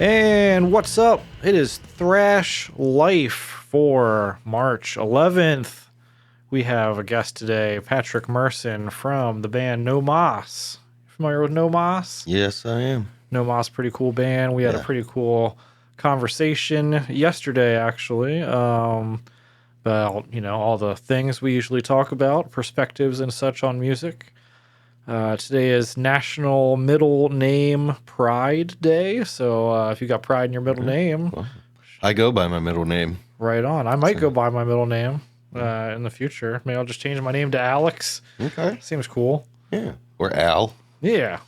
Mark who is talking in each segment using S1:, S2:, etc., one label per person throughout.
S1: And what's up? It is Thrash Life for March 11th. We have a guest today, Patrick Merson from the band No Moss. Familiar with No Moss?
S2: Yes, I am.
S1: No Moss, pretty cool band. We had a pretty cool conversation yesterday, actually, about, all the things we usually talk about, perspectives and such on music. Today is National Middle Name Pride Day, so if you got pride in your middle name...
S2: Well, I go by my middle name.
S1: Right on. I might go by my middle name in the future. Maybe I'll just change my name to Alex.
S2: Okay.
S1: Seems cool.
S2: Yeah. Or Al.
S1: Yeah.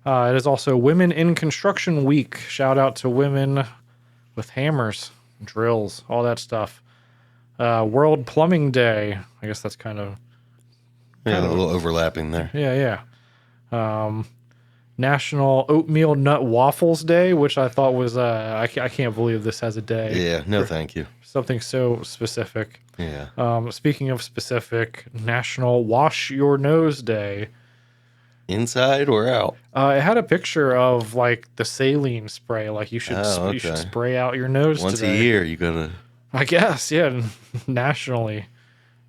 S1: It is also Women in Construction Week. Shout out to women with hammers, drills, all that stuff. World Plumbing Day. I guess that's kind of...
S2: Yeah, a little overlapping there.
S1: Yeah. National Oatmeal Nut Waffles Day, which I thought was, I can't believe this has a day.
S2: Yeah, no thank you.
S1: Something so specific.
S2: Yeah.
S1: Speaking of specific, National Wash Your Nose Day.
S2: Inside or out?
S1: It had a picture of, like, the saline spray. Like, you should you should spray out your nose
S2: once
S1: today.
S2: a year. You gotta...
S1: I guess, yeah, nationally.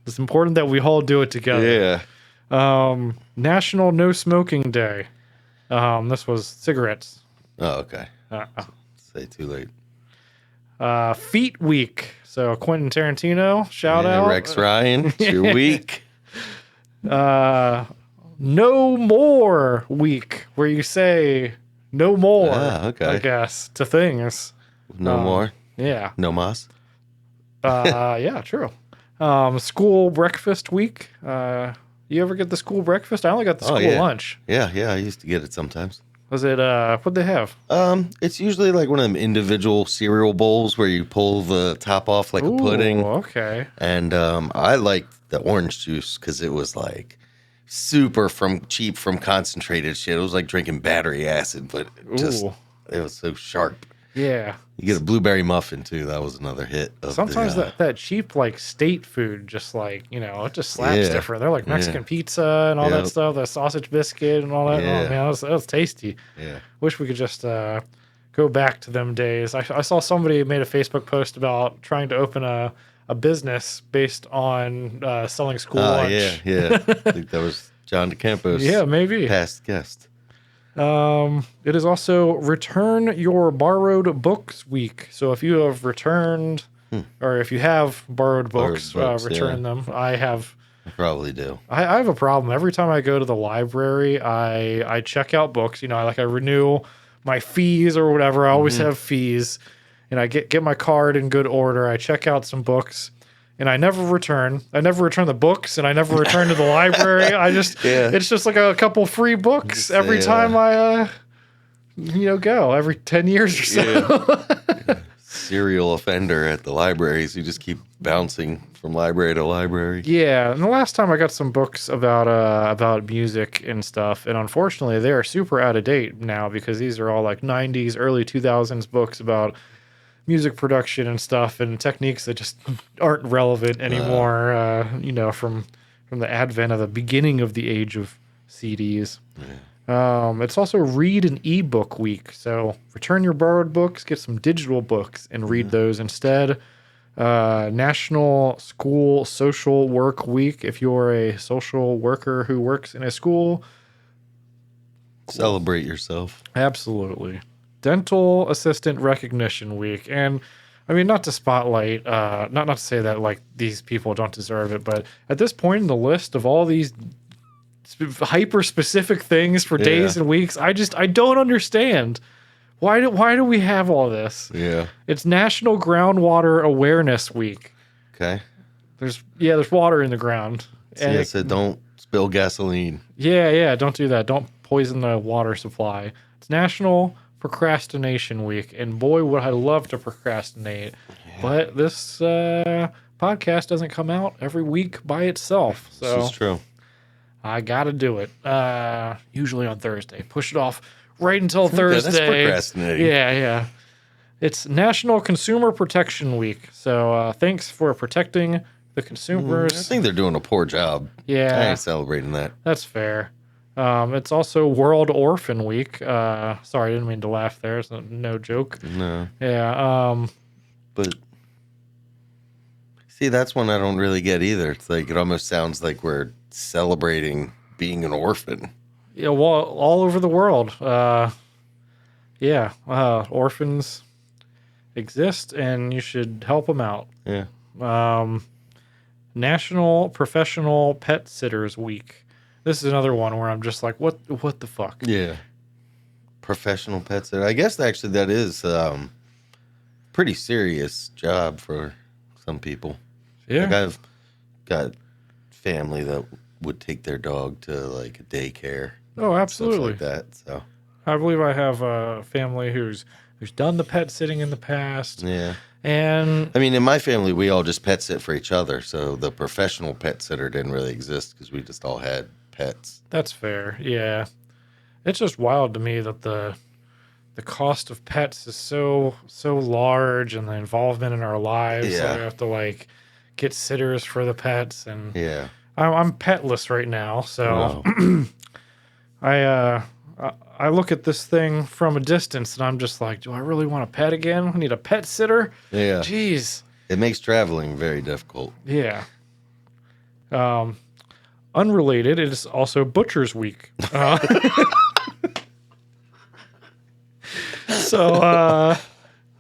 S1: It's important that we all do it together.
S2: Yeah.
S1: National No Smoking Day. This was cigarettes.
S2: Oh, okay. Say too late.
S1: Feet Week. So Quentin Tarantino, shout out.
S2: Rex Ryan, it's your week.
S1: No More Week, where you say no more,
S2: okay.
S1: I guess, to things.
S2: No more?
S1: Yeah.
S2: No mas?
S1: Yeah, true. School Breakfast Week. You ever get the school breakfast? I only got the school lunch.
S2: Yeah, I used to get it sometimes.
S1: Was it, what'd they have?
S2: It's usually like one of them individual cereal bowls where you pull the top off like a pudding.
S1: Okay.
S2: And I liked the orange juice because it was like super cheap from concentrated shit. It was like drinking battery acid, but it was so sharp.
S1: Yeah.
S2: You get a blueberry muffin too. That was another hit.
S1: Sometimes that cheap like state food just like, it just slaps different. They're like Mexican pizza and all that stuff, the sausage biscuit and all that.
S2: Yeah.
S1: Oh man, that was tasty.
S2: Yeah.
S1: Wish we could just go back to them days. I saw somebody made a Facebook post about trying to open a business based on selling school lunch.
S2: Yeah. I think that was John DeCampos.
S1: Yeah, maybe.
S2: Past guest.
S1: It is also Return Your Borrowed Books Week. So if you have returned, or if you have borrowed books, return them. I
S2: probably do.
S1: I have a problem. Every time I go to the library, I check out books. I renew my fees or whatever. I always have fees, and I get my card in good order. I check out some books. And I never return. I never return the books, and I never return to the library. It's just like a couple free books every time I, go every 10 years or so.
S2: Yeah. Serial offender at the libraries. You just keep bouncing from library to library.
S1: Yeah, and the last time I got some books about music and stuff, and unfortunately they are super out of date now because these are all like 90s, early 2000s books about music production and stuff and techniques that just aren't relevant anymore, from the advent of the beginning of the age of CDs. Yeah. It's also Read an eBook Week. So return your borrowed books, get some digital books, and read those instead. National School Social Work Week. If you're a social worker who works in a school,
S2: celebrate yourself.
S1: Absolutely. Dental Assistant Recognition Week. And I mean, not to spotlight, not to say that like these people don't deserve it, but at this point in the list of all these hyper specific things for days and weeks, I don't understand. Why do we have all this?
S2: Yeah.
S1: It's National Groundwater Awareness Week.
S2: Okay.
S1: There's water in the ground.
S2: And it said don't spill gasoline.
S1: Yeah, don't do that. Don't poison the water supply. It's National Procrastination Week, and boy, would I love to procrastinate. Yeah. But this podcast doesn't come out every week by itself. So
S2: this is true.
S1: I gotta do it. Usually on Thursday. Push it off right until Thursday.
S2: That's procrastinating.
S1: Yeah. It's National Consumer Protection Week. So thanks for protecting the consumers.
S2: I think they're doing a poor job.
S1: Yeah.
S2: I ain't celebrating that.
S1: That's fair. It's also World Orphan Week. Sorry, I didn't mean to laugh there. It's no joke.
S2: No.
S1: Yeah.
S2: But see, that's one I don't really get either. It's like it almost sounds like we're celebrating being an orphan.
S1: Yeah. Well, all over the world. Yeah. Orphans exist, and you should help them out.
S2: Yeah.
S1: National Professional Pet Sitters Week. This is another one where I'm just like, what the fuck?
S2: Yeah. Professional pet sitter. I guess actually that is pretty serious job for some people.
S1: Yeah.
S2: Like I've got family that would take their dog to like a daycare.
S1: Oh, absolutely.
S2: Stuff like that. So
S1: I believe I have a family who's done the pet sitting in the past.
S2: yeah.
S1: And
S2: I mean, in my family, we all just pet sit for each other. So the professional pet sitter didn't really exist because we just all had pets.
S1: that's fair. Yeah. It's just wild to me that the cost of pets is so large, and the involvement in our lives.
S2: Yeah.
S1: So we have to like get sitters for the pets, and
S2: Yeah.
S1: I'm petless right now. So
S2: Wow.
S1: I look at this thing from a distance, and I'm just like, do I really want a pet again? I need a pet sitter.
S2: Yeah.
S1: Jeez.
S2: It makes traveling very difficult.
S1: Yeah. Unrelated, it is also Butcher's Week. So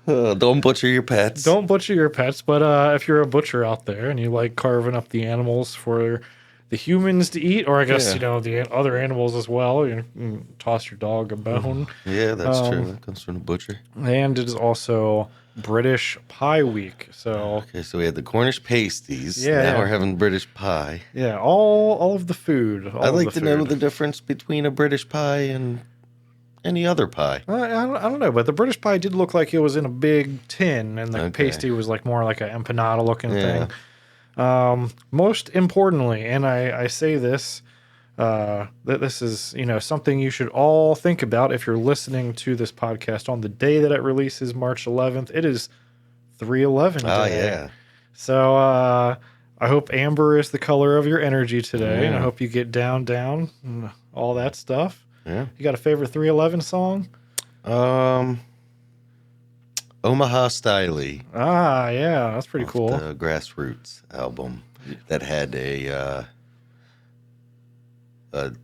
S2: Don't butcher your pets.
S1: don't butcher your pets, but if you're a butcher out there and you like carving up the animals for the humans to eat, or I guess
S2: Yeah.
S1: the other animals as well, you can toss your dog a bone.
S2: Yeah, that's true. That comes from the butcher.
S1: And it is also British Pie Week. So
S2: Okay, so we had the Cornish pasties.
S1: Yeah,
S2: Now
S1: yeah.
S2: we're having British pie.
S1: yeah, all of the food.
S2: I'd like to know the difference between a British pie and any other pie.
S1: I don't know, but the British pie did look like it was in a big tin, and the
S2: Okay.
S1: pasty was like more like an empanada looking
S2: Yeah.
S1: thing. Most importantly, and I say this, that this is something you should all think about if you're listening to this podcast on the day that it releases, March 11th. It is 3/11
S2: Oh,
S1: day.
S2: yeah.
S1: So I hope amber is the color of your energy today, and I
S2: Yeah.
S1: hope you get down, and all that stuff.
S2: Yeah.
S1: You got a favorite 3/11 song?
S2: Omaha Styley.
S1: Ah, yeah, that's pretty cool.
S2: The Grassroots album that had a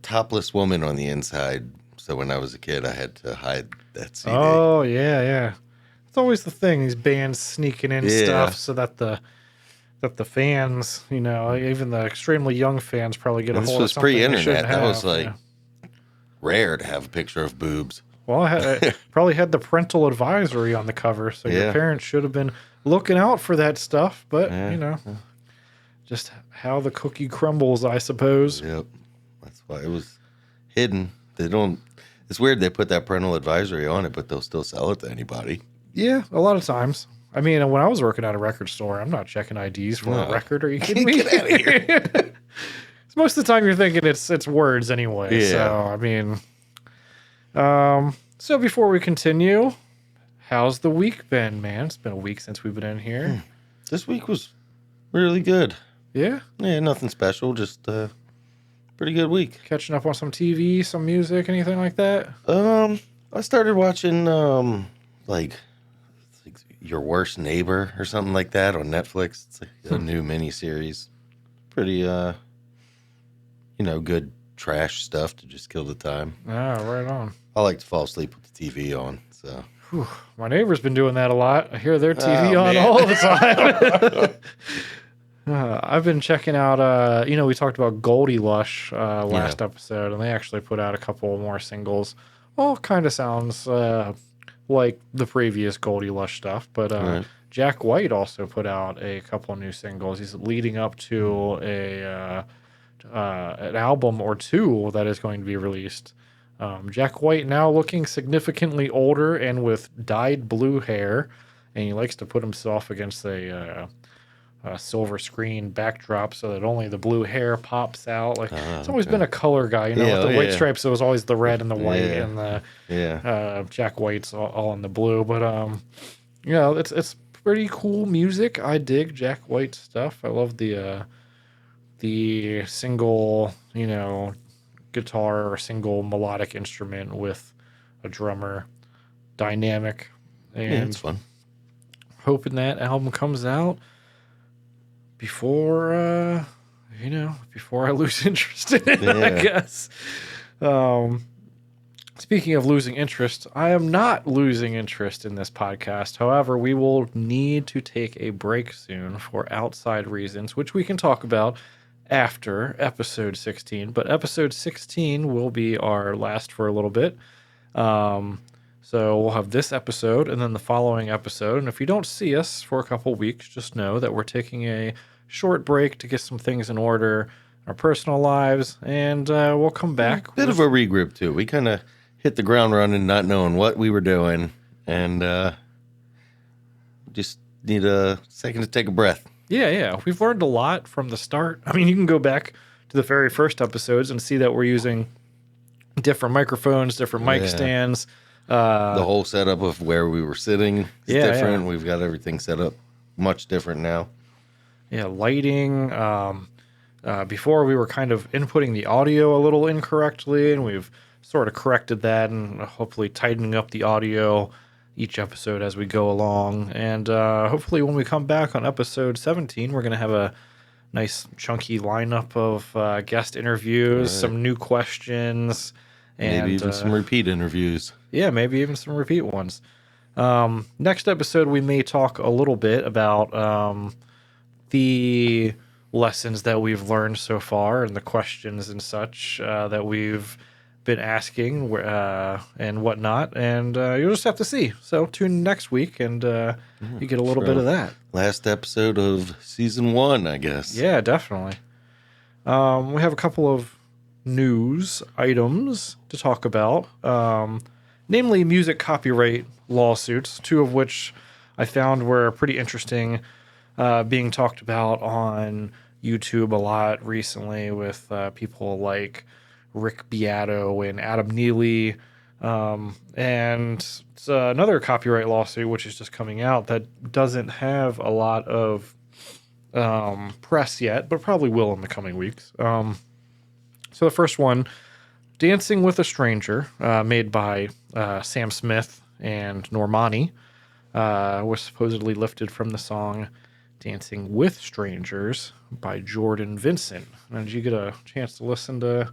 S2: topless woman on the inside. So when I was a kid, I had to hide that CD.
S1: Oh, yeah. It's always the thing, these bands sneaking in
S2: Yeah.
S1: stuff so that the fans, even the extremely young fans probably get a
S2: This
S1: hold of
S2: was
S1: something they
S2: pre-internet.
S1: shouldn't
S2: That was
S1: have,
S2: like
S1: yeah.
S2: rare to have a picture of boobs.
S1: Well, I probably had the parental advisory on the cover, so your
S2: Yeah.
S1: parents should have been looking out for that stuff, but,
S2: Yeah.
S1: just how the cookie crumbles, I suppose.
S2: Yep. That's why it was hidden. They don't. It's weird they put that parental advisory on it, but they'll still sell it to anybody.
S1: Yeah, a lot of times. I mean, when I was working at a record store, I'm not checking IDs for a
S2: No.
S1: record. Are you kidding me?
S2: Get outta here.
S1: Most of the time, you're thinking it's words anyway.
S2: Yeah.
S1: So I mean, so before we continue, how's the week been, man? It's been a week since we've been in here.
S2: This week was really good.
S1: Yeah,
S2: Yeah, nothing special. Just pretty good week.
S1: catching up on some TV, some music, anything like that.
S2: I started watching like Your Worst Neighbor or something like that on Netflix. It's like a new miniseries. Pretty good trash stuff to just kill the time.
S1: Ah, right on.
S2: I like to fall asleep with the TV on. So
S1: Whew. My neighbor's been doing that a lot. I hear their TV
S2: Oh,
S1: on
S2: man.
S1: all the time. I've been checking out, we talked about Goldie Lush last episode, and they actually put out a couple more singles. All kind of sounds like the previous Goldie Lush stuff, but
S2: Right.
S1: Jack White also put out a couple new singles. He's leading up to an album or two that is going to be released. Jack White now looking significantly older and with dyed blue hair, and he likes to put himself against a silver screen backdrop so that only the blue hair pops out. Like it's always been a color guy,
S2: Yeah,
S1: with the white
S2: yeah.
S1: stripes. It was always the red and the white,
S2: Yeah.
S1: and the
S2: yeah.
S1: Jack White's all in the blue. But it's pretty cool music. I dig Jack White's stuff. I love the single, guitar or a single melodic instrument with a drummer. Dynamic. And
S2: it's fun.
S1: hoping that album comes out before before I lose interest in it, I guess. Speaking of losing interest, I am not losing interest in this podcast. However, we will need to take a break soon for outside reasons, which we can talk about after episode 16. But episode 16 will be our last for a little bit. So we'll have this episode and then the following episode. And if you don't see us for a couple weeks, just know that we're taking a short break to get some things in order, our personal lives, and we'll come back.
S2: Bit of a regroup, too. We kind of hit the ground running, not knowing what we were doing, and just need a second to take a breath.
S1: Yeah. We've learned a lot from the start. I mean, you can go back to the very first episodes and see that we're using different microphones, different mic stands.
S2: The whole setup of where we were sitting is different.
S1: Yeah.
S2: We've got everything set up much different now.
S1: Yeah, lighting. Before we were kind of inputting the audio a little incorrectly, and we've sort of corrected that and hopefully tightening up the audio each episode as we go along. And hopefully when we come back on episode 17, we're going to have a nice chunky lineup of guest interviews, some new questions. And
S2: maybe even some repeat interviews.
S1: Yeah, maybe even some repeat ones. Next episode, we may talk a little bit about the lessons that we've learned so far and the questions and such that we've been asking and whatnot. And you'll just have to see. So tune in next week and you get a little bit of that.
S2: Last episode of season 1, I guess.
S1: Yeah, definitely. We have a couple of news items to talk about, namely music copyright lawsuits, 2 of which I found were pretty interesting, being talked about on YouTube a lot recently with people like Rick Beato and Adam Neely, and it's another copyright lawsuit which is just coming out that doesn't have a lot of press yet, but probably will in the coming weeks. So the first one, Dancing with a Stranger, made by Sam Smith and Normani, was supposedly lifted from the song Dancing with Strangers by Jordan Vincent. Now, did you get a chance to listen to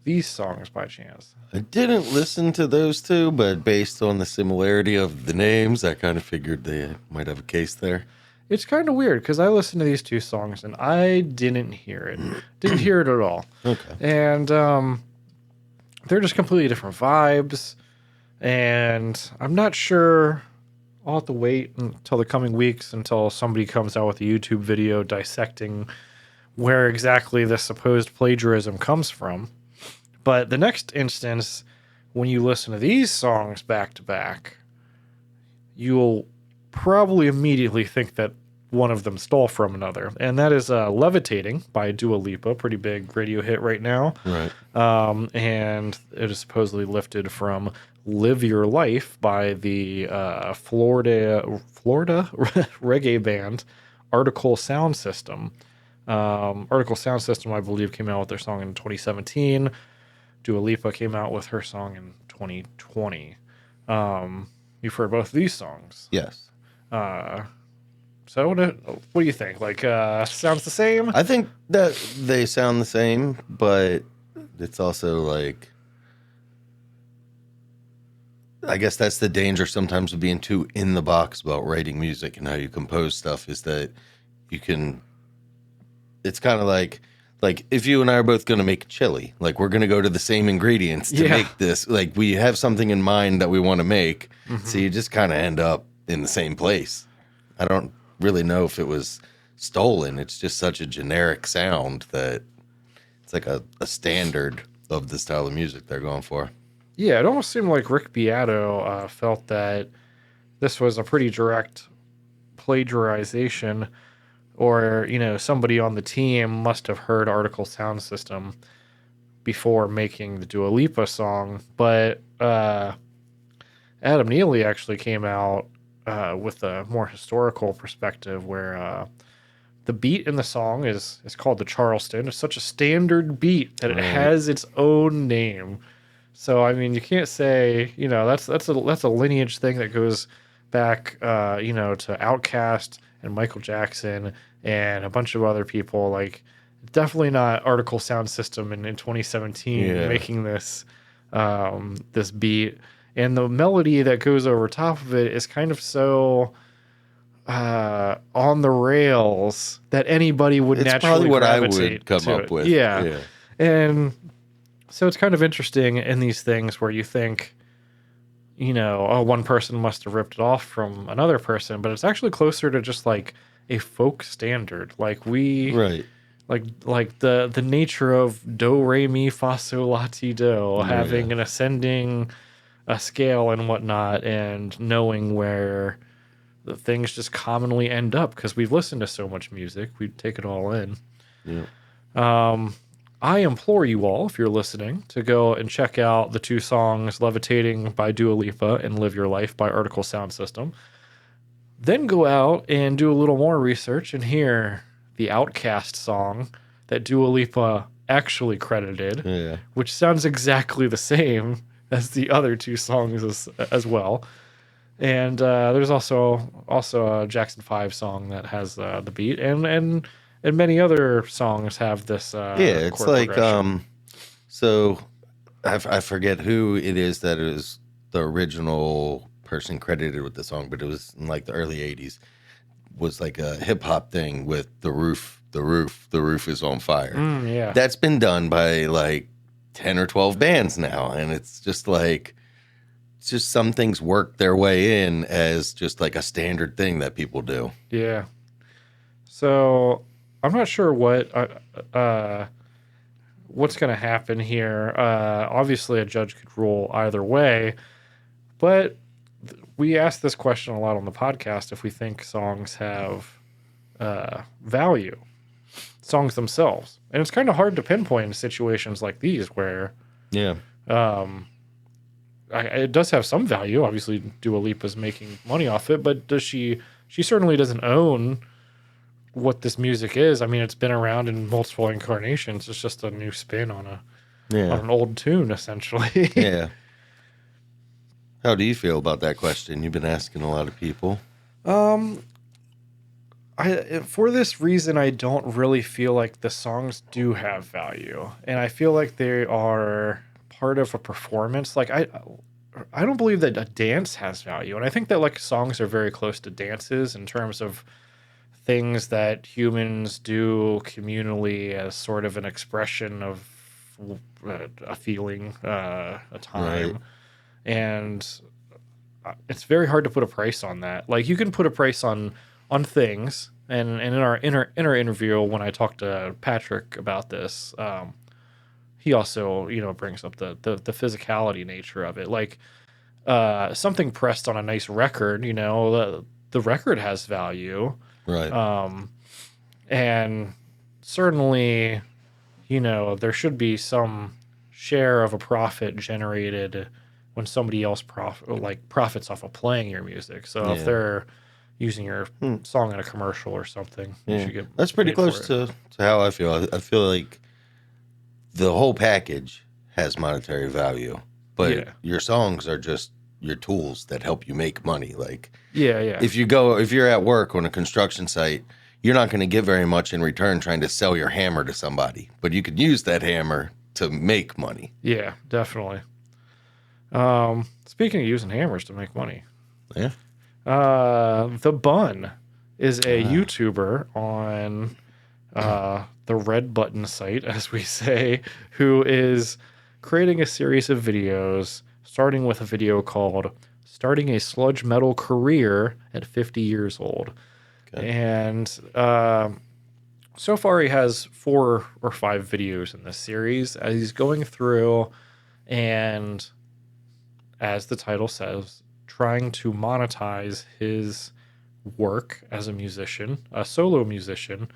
S1: these songs by chance?
S2: I didn't listen to those 2, but based on the similarity of the names, I kind of figured they might have a case there.
S1: It's kind of weird because I listened to these 2 songs and I didn't hear it. Didn't hear it at all.
S2: Okay.
S1: And they're just completely different vibes. And I'm not sure. I'll have to wait until the coming weeks until somebody comes out with a YouTube video dissecting where exactly the supposed plagiarism comes from. But the next instance, when you listen to these songs back to back, you'll probably immediately think that one of them stole from another. And that is Levitating by Dua Lipa, pretty big radio hit right now.
S2: Right.
S1: And it is supposedly lifted from Live Your Life by the Florida reggae band Article Sound System. Article Sound System, I believe, came out with their song in 2017. Dua Lipa came out with her song in 2020. You've heard both of these songs.
S2: Yes.
S1: So what do you think? Like, sounds the same?
S2: I think that they sound the same, but it's also like, I guess that's the danger sometimes of being too in the box about writing music and how you compose stuff, is that you can, it's kind of like if you and I are both going to make chili, like we're going to go to the same ingredients to make this, like we have something in mind that we want to make. Mm-hmm. So you just kind of end up in the same place. I don't really know if it was stolen. It's just such a generic sound that it's like a standard of the style of music they're going for.
S1: Yeah, it almost seemed like Rick Beato felt that this was a pretty direct plagiarization, or, you know, somebody on the team must have heard Article Sound System before making the Dua Lipa song. But Adam Neely actually came out with a more historical perspective where the beat in the song is called the Charleston. It's such a standard beat that it has its own name. So I mean, you can't say, you know, that's a lineage thing that goes back, you know, to Outkast and Michael Jackson and a bunch of other people. Like, definitely not Article Sound System in 2017 making this this beat. And the melody that goes over top of it is kind of so on the rails that anybody would
S2: It's
S1: naturally
S2: probably what I
S1: gravitate
S2: would come
S1: to
S2: up
S1: it.
S2: with.
S1: Yeah. And so it's kind of interesting in these things where you think, you know, oh, one person must have ripped it off from another person, but it's actually closer to just like a folk standard. Like
S2: Right.
S1: like the nature of do re mi fa sol la ti do, having an ascending a scale and whatnot, and knowing where the things just commonly end up because we've listened to so much music, we take it all in.
S2: Yeah.
S1: I implore you all, if you're listening, to go and check out the two songs Levitating by Dua Lipa and Live Your Life by Article Sound System. Then go out and do a little more research and hear the Outkast song that Dua Lipa actually credited, which sounds exactly the same as the other two songs as well. And there's also a Jackson 5 song that has the beat, and many other songs have this.
S2: It's like so I forget who it is that is the original person credited with the song, but it was in like the early '80s. Was like a hip hop thing with the roof is on fire.
S1: Yeah,
S2: that's been done by like 10 or 12 bands now, and it's just like. It's just some things work their way in as just like a standard thing that people do.
S1: Yeah. So I'm not sure what's going to happen here. Obviously, a judge could rule either way, but we ask this question a lot on the podcast if we think songs have value, songs themselves. And it's kind of hard to pinpoint in situations like these where it does have some value. Obviously, Dua Lipa's making money off it, but does she certainly doesn't own what this music is. I mean, it's been around in multiple incarnations. It's just a new spin on an old tune, essentially.
S2: Yeah. How do you feel about that question? You've been asking a lot of people.
S1: For this reason, I don't really feel like the songs do have value, and I feel like they are part of a performance. Like I don't believe that a dance has value, and I think that like songs are very close to dances in terms of things that humans do communally as sort of an expression of a feeling, a time, and it's very hard to put a price on that. Like you can put a price on things, and in our interview when I talked to Patrick about this. He also, you know, brings up the physicality nature of it. Like something pressed on a nice record, you know, the record has value.
S2: Right.
S1: And certainly, you know, there should be some share of a profit generated when somebody else profits off of playing your music. So if they're using your song in a commercial or something, you should get
S2: That's pretty close to how I feel. I feel like the whole package has monetary value, but your songs are just your tools that help you make money. Like, if you're at work on a construction site, you're not going to get very much in return trying to sell your hammer to somebody, but you could use that hammer to make money.
S1: Yeah, definitely. Speaking of using hammers to make money, the Bunn is a YouTuber on the Red Button site, as we say, who is creating a series of videos, starting with a video called Starting a Sludge Metal Career at 50 Years Old. Okay. And so far he has 4 or 5 videos in this series as he's going through and, as the title says, trying to monetize his work as a musician, a solo musician.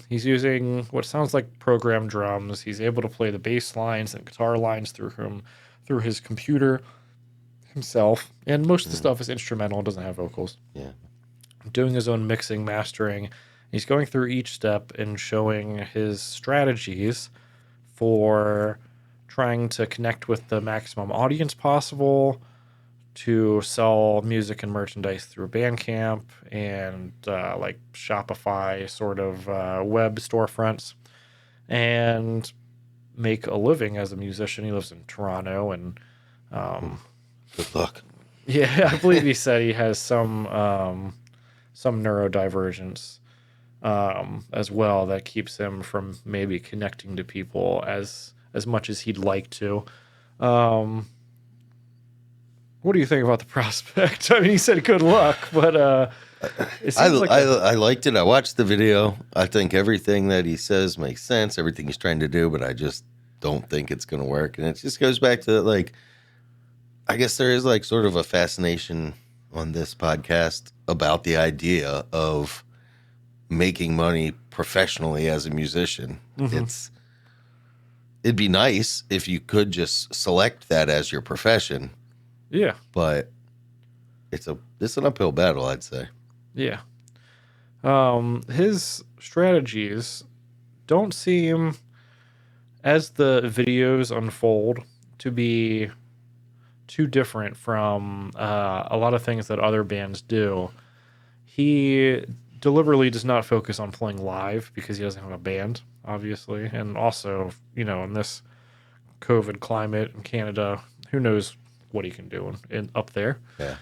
S1: He's using what sounds like programmed drums. He's able to play the bass lines and guitar lines through his computer himself. And most of the stuff is instrumental, doesn't have vocals.
S2: Yeah.
S1: Doing his own mixing, mastering, He's going through each step and showing his strategies for trying to connect with the maximum audience possible, to sell music and merchandise through Bandcamp and like Shopify sort of web storefronts, and make a living as a musician. He lives in Toronto, and
S2: Good luck.
S1: yeah, I believe he said he has some neurodivergence as well that keeps him from maybe connecting to people as much as he'd like to. What do you think about the prospect? I mean, he said good luck, but it seems
S2: I liked it. I watched the video. I think everything that he says makes sense, everything he's trying to do, but I just don't think it's going to work. And it just goes back to, like, I guess there is, like, sort of a fascination on this podcast about the idea of making money professionally as a musician. It'd be nice if you could just select that as your profession.
S1: Yeah.
S2: But it's an uphill battle, I'd say.
S1: Yeah. His strategies don't seem, as the videos unfold, to be too different from a lot of things that other bands do. He deliberately does not focus on playing live because he doesn't have a band, obviously. And also, in this COVID climate in Canada, who knows what he can do up there.
S2: Yeah.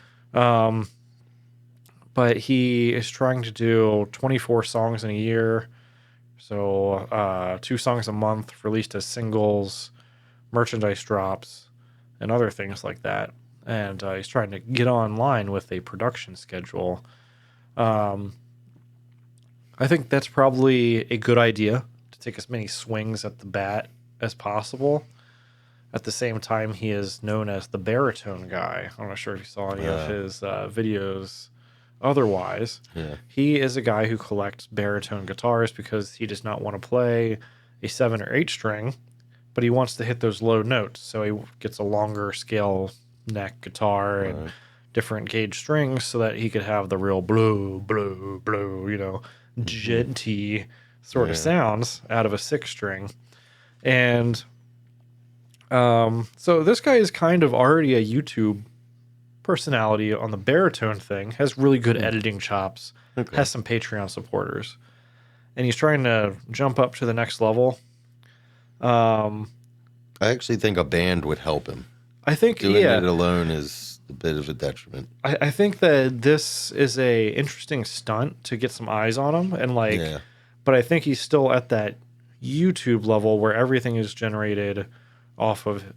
S1: But he is trying to do 24 songs in a year. So 2 songs a month released as singles, merchandise drops, and other things like that. And he's trying to get online with a production schedule. I think that's probably a good idea, to take as many swings at the bat as possible. At the same time, he is known as the baritone guy. I'm not sure if you saw any of his videos otherwise.
S2: Yeah.
S1: He is a guy who collects baritone guitars because he does not want to play a 7 or 8 string, but he wants to hit those low notes. So he gets a longer scale neck guitar and different gauge strings so that he could have the real blue, blue, blue, genty sort of sounds out of a 6 string. And so this guy is kind of already a YouTube personality on the baritone thing, has really good editing chops, has some Patreon supporters, and he's trying to jump up to the next level.
S2: I actually think a band would help him.
S1: I think
S2: doing it alone is a bit of a detriment.
S1: I think that this is a interesting stunt to get some eyes on him, and but I think he's still at that YouTube level where everything is generated off of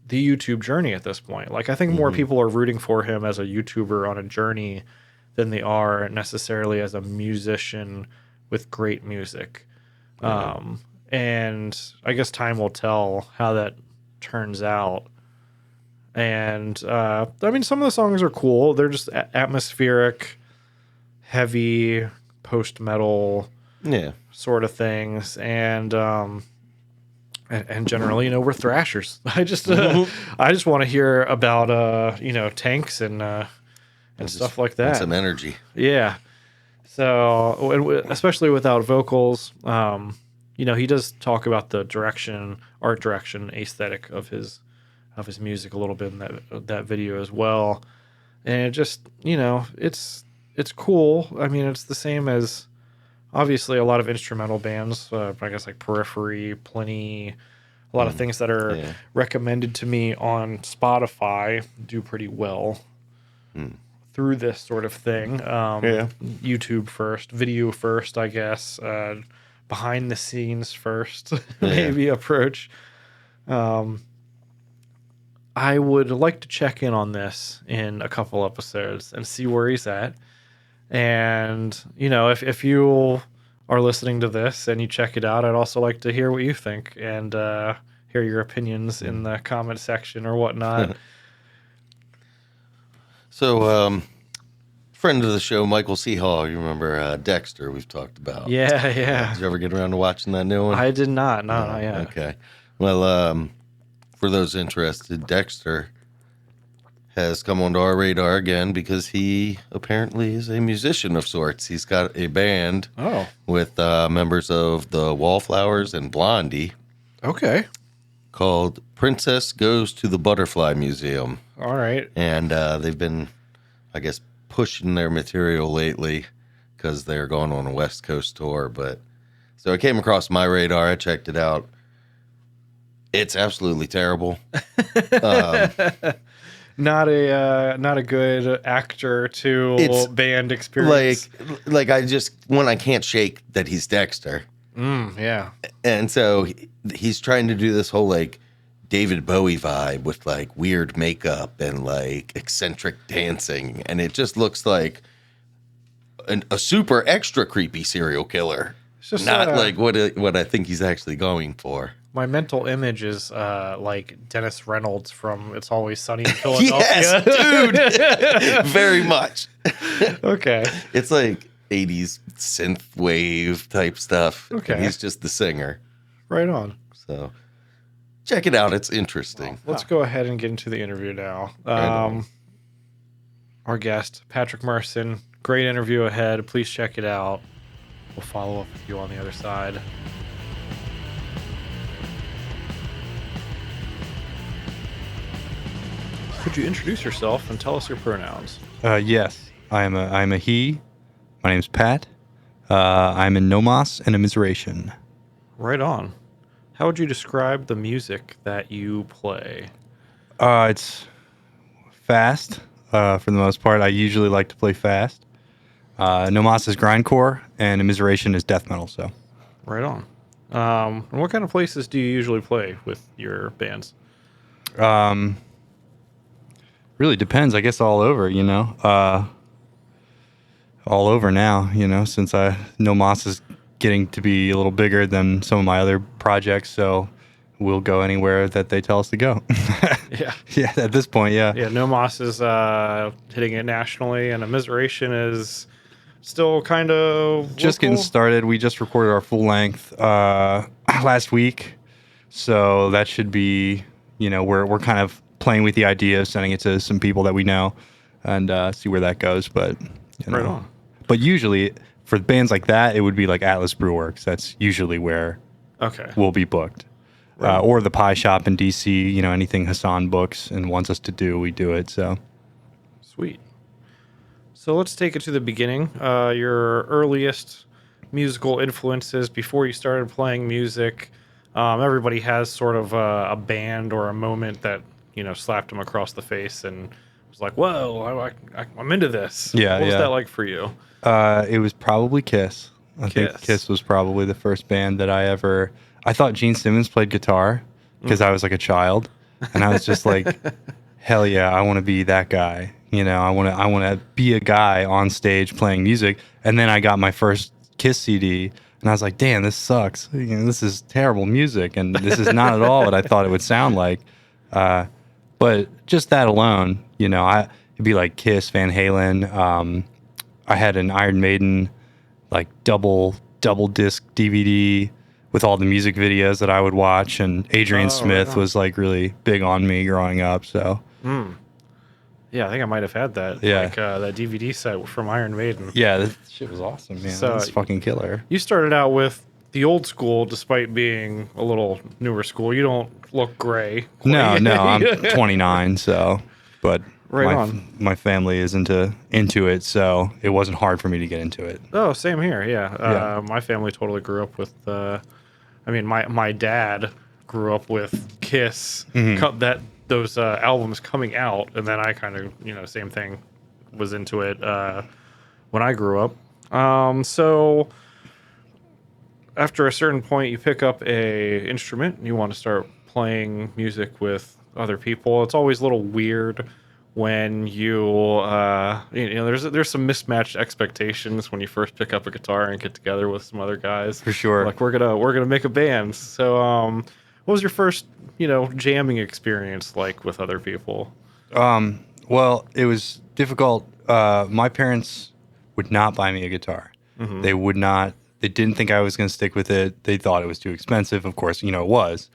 S1: the YouTube journey at this point. Like, I think more people are rooting for him as a YouTuber on a journey than they are necessarily as a musician with great music. And I guess time will tell how that turns out. And I mean, some of the songs are cool. They're just atmospheric, heavy, post-metal sort of things. And generally, we're thrashers. I just want to hear about tanks and stuff like that.
S2: Some energy.
S1: Yeah. So, especially without vocals, he does talk about the art direction, aesthetic of his music a little bit in that video as well. And it just, it's cool. I mean, it's the same as, obviously, a lot of instrumental bands, I guess like Periphery, Pliny, a lot of things that are recommended to me on Spotify do pretty well through this sort of thing. YouTube first, video first, I guess, behind the scenes first, maybe approach. I would like to check in on this in a couple episodes and see where he's at. And, if you are listening to this and you check it out, I'd also like to hear what you think and hear your opinions in the comment section or whatnot.
S2: So, friend of the show, Michael C. Hall, you remember Dexter we've talked about.
S1: Yeah.
S2: Did you ever get around to watching that new one?
S1: I did not. No, not yet.
S2: Okay. Well, for those interested, Dexter has come onto our radar again because he apparently is a musician of sorts. He's got a band with members of the Wallflowers and Blondie
S1: Okay.
S2: called Princess Goes to the Butterfly Museum.
S1: All right.
S2: And they've been, I guess, pushing their material lately because they're going on a West Coast tour. But so it came across my radar. I checked it out. It's absolutely terrible.
S1: Not a good actor to band experience.
S2: Like I just when I can't shake that he's Dexter.
S1: Yeah.
S2: And so he's trying to do this whole like David Bowie vibe with like weird makeup and like eccentric dancing, and it just looks like a super extra creepy serial killer. It's just not like what I think he's actually going for.
S1: My mental image is like Dennis Reynolds from It's Always Sunny in Philadelphia.
S2: Yes, dude. Very much.
S1: Okay.
S2: It's like 80s synth wave type stuff.
S1: Okay.
S2: And he's just the singer.
S1: Right on.
S2: So check it out. It's interesting.
S1: Well, let's go ahead and get into the interview now. Our guest, Patrick Merson. Great interview ahead. Please check it out. We'll follow up with you on the other side. Could you introduce yourself and tell us your pronouns?
S3: Yes, I'm a he. My name's Pat. I'm in Nomos and Immiseration.
S1: Right on. How would you describe the music that you play?
S3: It's fast for the most part. I usually like to play fast. Nomos is grindcore and Immiseration is death metal. So,
S1: right on. And what kind of places do you usually play with your bands?
S3: Really depends. I guess all over, all over now, since Nomos is getting to be a little bigger than some of my other projects, so we'll go anywhere that they tell us to go.
S1: Yeah.
S3: Yeah, at this point, yeah.
S1: Yeah, Nomos is hitting it nationally, and Immiseration is still kind of
S3: just getting started. We just recorded our full length last week, so that should be, we're kind of playing with the idea of sending it to some people that we know and see where that goes. But
S1: right on.
S3: But usually for bands like that, it would be like Atlas Brewworks. That's usually where we'll be booked. Right. Or the Pie Shop in DC, anything Hassan books and wants us to do, we do it. So
S1: sweet. So let's take it to the beginning. Your earliest musical influences before you started playing music. Everybody has sort of a band or a moment that, slapped them across the face and was like, whoa, I'm into this.
S3: Yeah,
S1: what was that like for you?
S3: It was probably Kiss. I think Kiss was probably the first band that I thought Gene Simmons played guitar because I was like a child. And I was just like, hell yeah, I want to be that guy. I want to be a guy on stage playing music. And then I got my first Kiss CD and I was like, damn, this sucks. This is terrible music. And this is not at all what I thought it would sound like. But just that alone, it'd be like Kiss, Van Halen. I had an Iron Maiden, like double disc DVD with all the music videos that I would watch. And Adrian Smith was like really big on me growing up. So,
S1: yeah, I think I might have had that.
S3: Yeah.
S1: Like that DVD set from Iron Maiden.
S3: Yeah, that shit was awesome, man.
S1: So,
S3: that's fucking killer.
S1: You started out with the old school, despite being a little newer school. You don't look gray.
S3: No, I'm 29, so, but my family is into it, so it wasn't hard for me to get into it.
S1: Oh, same here, yeah. My family totally grew up with, my dad grew up with Kiss, those albums coming out, and then I kind of, same thing, was into it when I grew up. So after a certain point, you pick up a instrument and you want to start playing music with other people. It's always a little weird when there's some mismatched expectations when you first pick up a guitar and get together with some other guys.
S3: For sure.
S1: Like we're gonna make a band. So what was your first jamming experience like with other people?
S3: Well, it was difficult. My parents would not buy me a guitar. Mm-hmm. They would not. They didn't think I was going to stick with it. They thought it was too expensive. Of course, it was.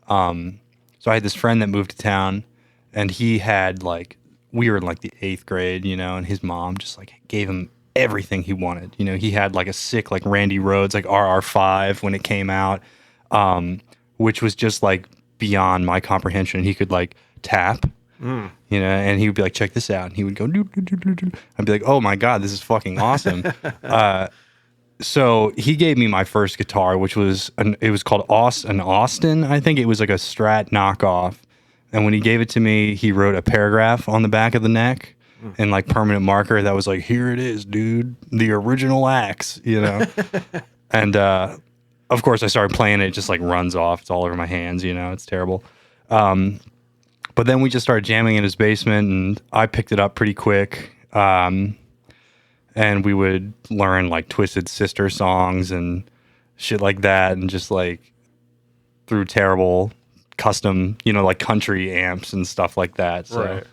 S3: So I had this friend that moved to town, and he had like we were in like the 8th grade, and his mom just like gave him everything he wanted. He had like a sick like Randy Rhoads like RR5 when it came out, which was just like beyond my comprehension. He could like tap, and he would be like, check this out, and he would go doo, doo, doo, doo, doo. I'd be like, oh my god, this is fucking awesome. So he gave me my first guitar, which was it was called Austin. I think it was like a Strat knockoff. And when he gave it to me, he wrote a paragraph on the back of the neck in like permanent marker that was like, here it is, dude, the original axe, And of course I started playing it, it just like runs off. It's all over my hands, it's terrible. But then we just started jamming in his basement, and I picked it up pretty quick. And we would learn like Twisted Sister songs and shit like that, and just like through terrible custom, like country amps and stuff like that. So,
S1: right.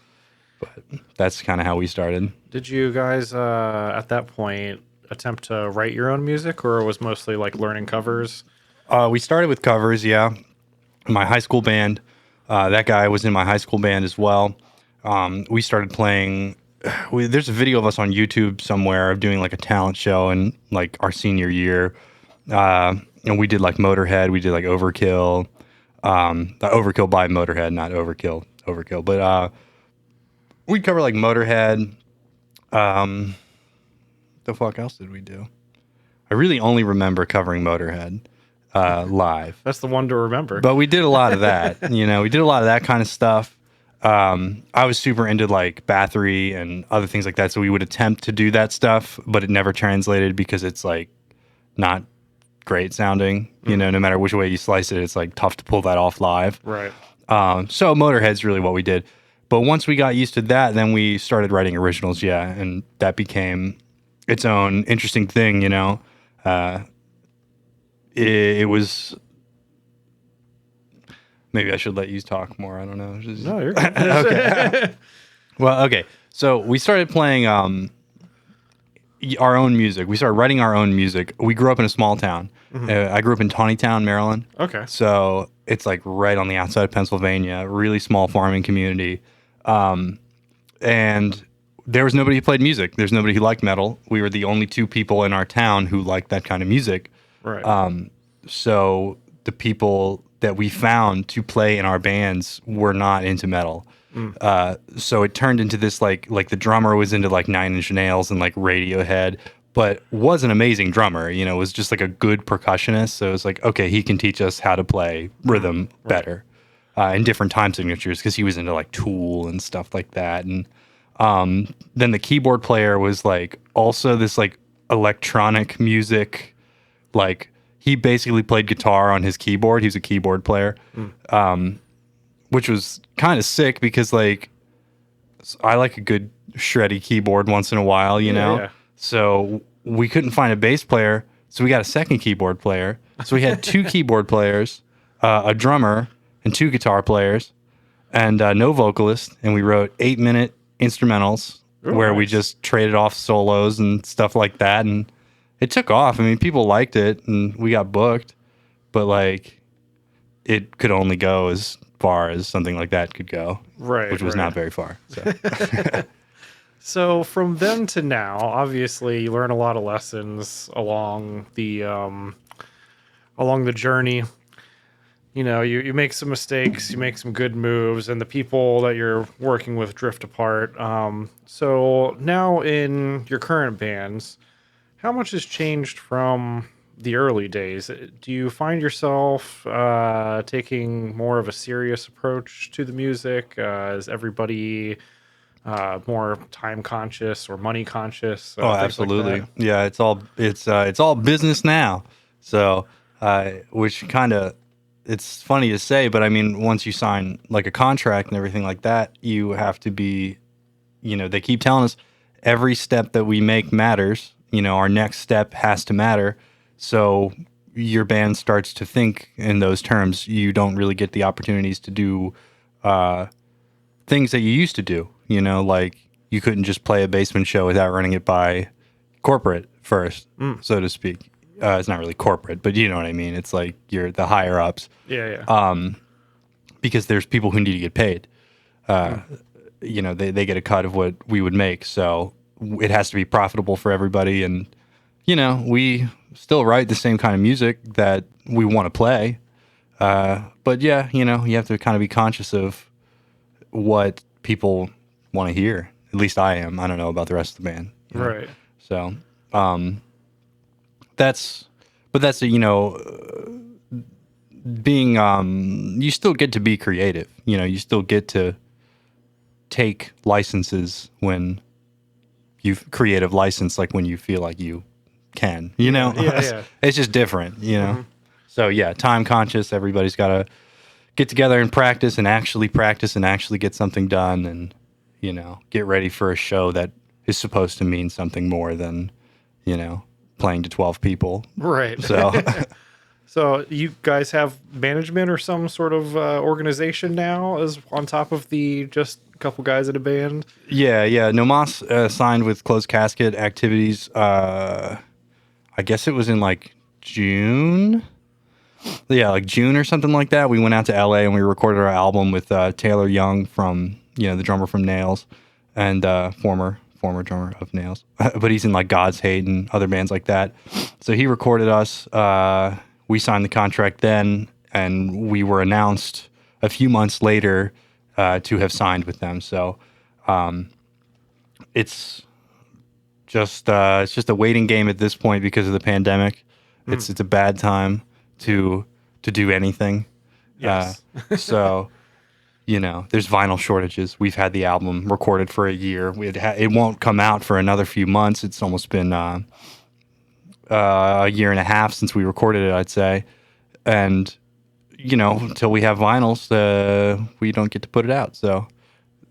S3: But that's kind of how we started.
S1: Did you guys at that point attempt to write your own music, or was mostly like learning covers?
S3: We started with covers, yeah. My high school band, that guy was in my high school band as well. We started playing. There's a video of us on YouTube somewhere of doing like a talent show in like our senior year, and we did like Motorhead, we did like Overkill, Overkill by Motorhead, not Overkill, but we'd cover like Motorhead. The fuck else did we do? I really only remember covering Motorhead live.
S1: That's the one to remember.
S3: But we did a lot of that. We did a lot of that kind of stuff. I was super into like Bathory and other things like that, so we would attempt to do that stuff, but it never translated because it's like not great sounding. No matter which way you slice it, it's like tough to pull that off live.
S1: Right.
S3: So Motorhead's really what we did. But once we got used to that, then we started writing originals, and that became its own interesting thing. It was. Maybe I should let you talk more. I don't know.
S1: No, you're good.
S3: Okay. Well, okay. So we started playing our own music. We started writing our own music. We grew up in a small town. I grew up in Tawnytown, Maryland.
S1: Okay.
S3: So it's like right on the outside of Pennsylvania, really small farming community. And there was nobody who played music. There's nobody who liked metal. We were the only 2 people in our town who liked that kind of music.
S1: Right.
S3: So the people that we found to play in our bands were not into metal. So it turned into this like the drummer was into like Nine Inch Nails and like Radiohead, but was an amazing drummer, was just like a good percussionist. So it was like, okay, he can teach us how to play rhythm better in different time signatures, because he was into like Tool and stuff like that. And then the keyboard player was like also this like electronic music, like he basically played guitar on his keyboard. He was a keyboard player, which was kind of sick because like I like a good shreddy keyboard once in a while,
S1: Yeah.
S3: So we couldn't find a bass player, so we got a second keyboard player. So we had 2 keyboard players, a drummer, and 2 guitar players, and no vocalist. And we wrote 8-minute instrumentals where we just traded off solos and stuff like that, and it took off. I mean, people liked it, and we got booked, but like, it could only go as far as something like that could go,
S1: Right.
S3: which was not very far. So.
S1: So from then to now, obviously, you learn a lot of lessons along the journey. You make some mistakes, you make some good moves, and the people that you're working with drift apart. So now in your current bands, how much has changed from the early days? Do you find yourself taking more of a serious approach to the music? Is everybody more time conscious or money conscious?
S3: Oh, absolutely. Like yeah, it's all business now. So, which kind of, it's funny to say, but I mean, once you sign like a contract and everything like that, you have to be, they keep telling us every step that we make matters. Our next step has to matter. So your band starts to think in those terms. You don't really get the opportunities to do things that you used to do. Like you couldn't just play a basement show without running it by corporate first, so to speak. It's not really corporate, but you know what I mean. It's like you're the higher ups.
S1: Yeah.
S3: Because there's people who need to get paid. they get a cut of what we would make. So it has to be profitable for everybody. And, we still write the same kind of music that we want to play. But yeah, you have to kind of be conscious of what people want to hear. At least I am. I don't know about the rest of the band.
S1: Right.
S3: So, that's being, you still get to be creative. You still get to take licenses when you've creative license, like when you feel like you can,
S1: Yeah.
S3: It's just different, So yeah, time conscious. Everybody's got to get together and practice and actually get something done and, get ready for a show that is supposed to mean something more than, playing to 12 people.
S1: Right.
S3: So,
S1: so you guys have management or some sort of organization now as on top of the just a couple guys in a band?
S3: yeah. Nomas signed with Closed Casket Activities. I guess it was in like June. Yeah, like June or something like that. We went out to LA and we recorded our album with Taylor Young from, the drummer from Nails and former drummer of Nails. But he's in like God's Hate and other bands like that. So he recorded us. We signed the contract then, and we were announced a few months later to have signed with them. So it's just a waiting game at this point because of the pandemic. It's a bad time to do anything.
S1: Yes.
S3: So, there's vinyl shortages. We've had the album recorded for a year. It won't come out for another few months. It's almost been a year and a half since we recorded it, I'd say. And, until we have vinyls, we don't get to put it out. So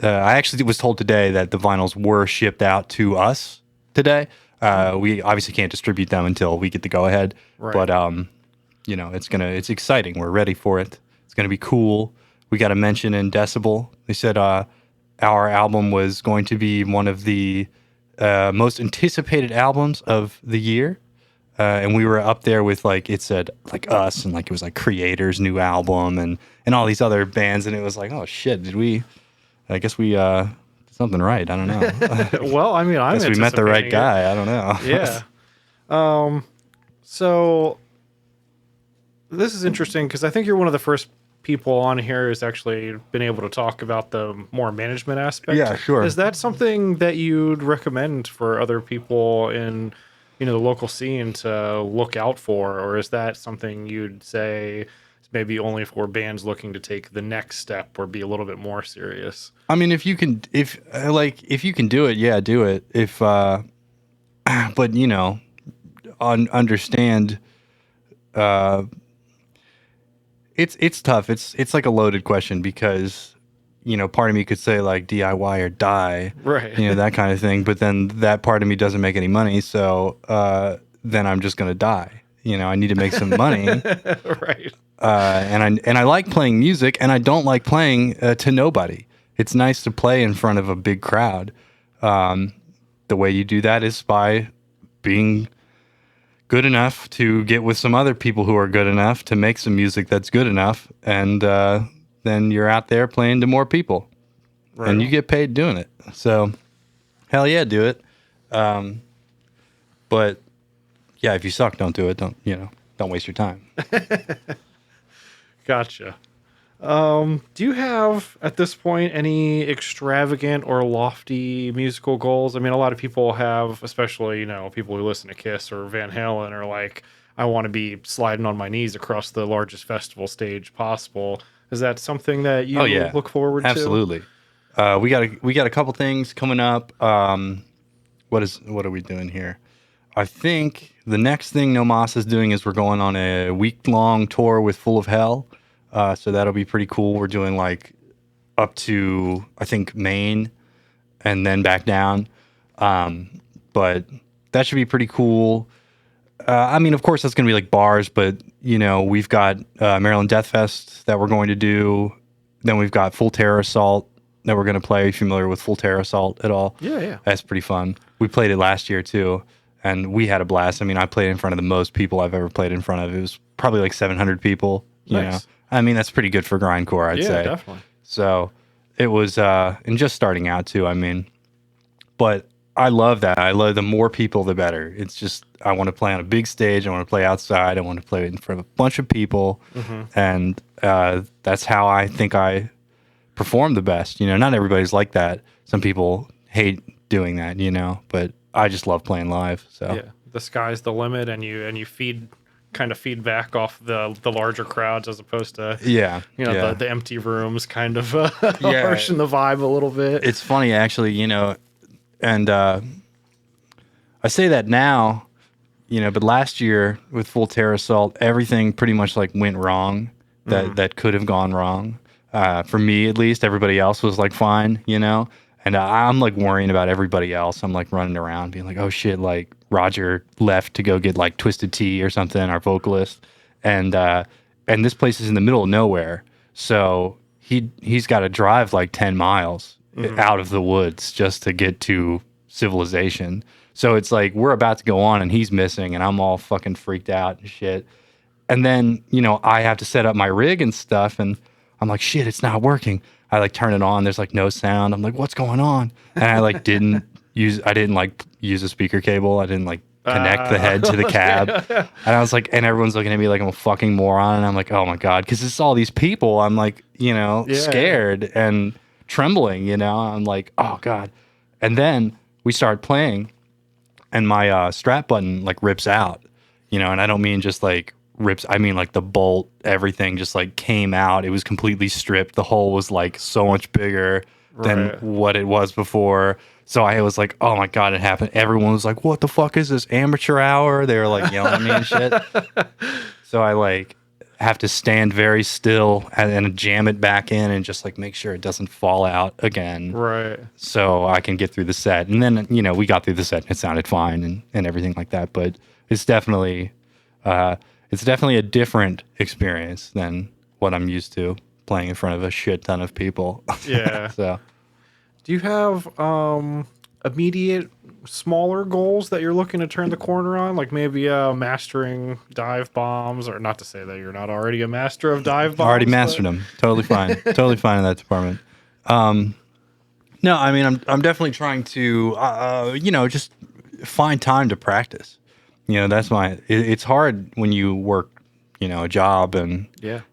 S3: I actually was told today that the vinyls were shipped out to us today. We obviously can't distribute them until we get the go ahead.
S1: Right.
S3: But it's exciting. We're ready for it. It's gonna be cool. We got a mention in Decibel. They said our album was going to be one of the most anticipated albums of the year. And we were up there with it said us and it was Creator's new album and all these other bands. And it was oh shit, I guess we did something right. I don't know.
S1: Well, I mean, I
S3: guess we met the right guy. I don't know.
S1: Yeah. So this is interesting because I think you're one of the first people on here who's actually been able to talk about the more management aspect.
S3: Yeah, sure.
S1: Is that something that you'd recommend for other people in, the local scene to look out for? Or is that something you'd say is maybe only for bands looking to take the next step or be a little bit more serious?
S3: I mean, if you can do it, yeah, do it. But understand, it's tough. It's like a loaded question because, part of me could say DIY or die,
S1: right?
S3: That kind of thing. But then that part of me doesn't make any money, so then I'm just gonna die. I need to make some money,
S1: right?
S3: And I like playing music, and I don't like playing to nobody. It's nice to play in front of a big crowd. The way you do that is by being good enough to get with some other people who are good enough to make some music that's good enough, and then you're out there playing to more people, right. And you get paid doing it. So, hell yeah, do it. But yeah, if you suck, don't do it. Don't waste your time.
S1: Gotcha. Do you have, at this point, any extravagant or lofty musical goals? I mean, a lot of people have, especially, people who listen to Kiss or Van Halen are I want to be sliding on my knees across the largest festival stage possible. Is that something that you look forward to?
S3: Absolutely. We got a couple things coming up. What are we doing here? I think the next thing No Mas is doing is we're going on a week-long tour with Full of Hell. So that'll be pretty cool. We're doing up to, I think, Maine and then back down. But that should be pretty cool. I mean, of course, that's going to be bars, but, we've got Maryland Death Fest that we're going to do. Then we've got Full Terror Assault that we're going to play. Are you familiar with Full Terror Assault at all?
S1: Yeah.
S3: That's pretty fun. We played it last year, too, and we had a blast. I mean, I played in front of the most people I've ever played in front of. It was probably 700 people, you know. I mean, that's pretty good for grindcore, I'd say.
S1: Yeah, definitely.
S3: So it was, and just starting out too, I mean, but I love that. I love the more people, the better. It's just, I want to play on a big stage. I want to play outside. I want to play in front of a bunch of people. And that's how I think I perform the best. You know, not everybody's like that. Some people hate doing that, you know, but I just love playing live. So
S1: Yeah, the sky's the limit, and you kind of feed back off the larger crowds as opposed to the empty rooms, kind of harshing the vibe a little bit.
S3: It's funny actually, you know, and I say that now, you know, but last year with Full Terror Assault, everything pretty much like went wrong that could have gone wrong. For me, at least, everybody else was like fine, you know, and I'm like worrying about everybody else. I'm like running around being like, oh shit, like Roger left to go get like Twisted Tea or something, our vocalist, and this place is in the middle of nowhere, so he's got to drive like 10 miles out of the woods just to get to civilization. So it's like we're about to go on and he's missing and I'm all fucking freaked out and shit. And then, you know, I have to set up my rig and stuff and I'm like, shit, it's not working. I like turn it on, there's like no sound. I'm like, what's going on? And I like didn't use a speaker cable. I didn't like connect the head to the cab. And I was like, and everyone's looking at me like I'm a fucking moron. And I'm like, oh my God, because it's all these people. I'm like, you know, scared and trembling, you know. I'm like, oh God. And then we start playing and my strap button like rips out, you know, and I don't mean just like rips, I mean like the bolt, everything just like came out. It was completely stripped. The hole was like so much bigger than what it was before. So I was like, oh my God, it happened. Everyone was like, what the fuck is this, amateur hour? They were like yelling at me and shit. So I like have to stand very still and jam it back in and just like make sure it doesn't fall out again.
S1: Right.
S3: So I can get through the set. And then, you know, we got through the set and it sounded fine and everything like that. But it's definitely a different experience than what I'm used to playing in front of a shit ton of people.
S1: Yeah.
S3: So
S1: do you have immediate smaller goals that you're looking to turn the corner on, like maybe mastering dive bombs, or not to say that you're not already a master of dive bombs?
S3: Already mastered them. Totally fine. Totally fine in that department. No, I mean, I'm definitely trying to, you know, just find time to practice. You know, it's hard when you work, you know, a job and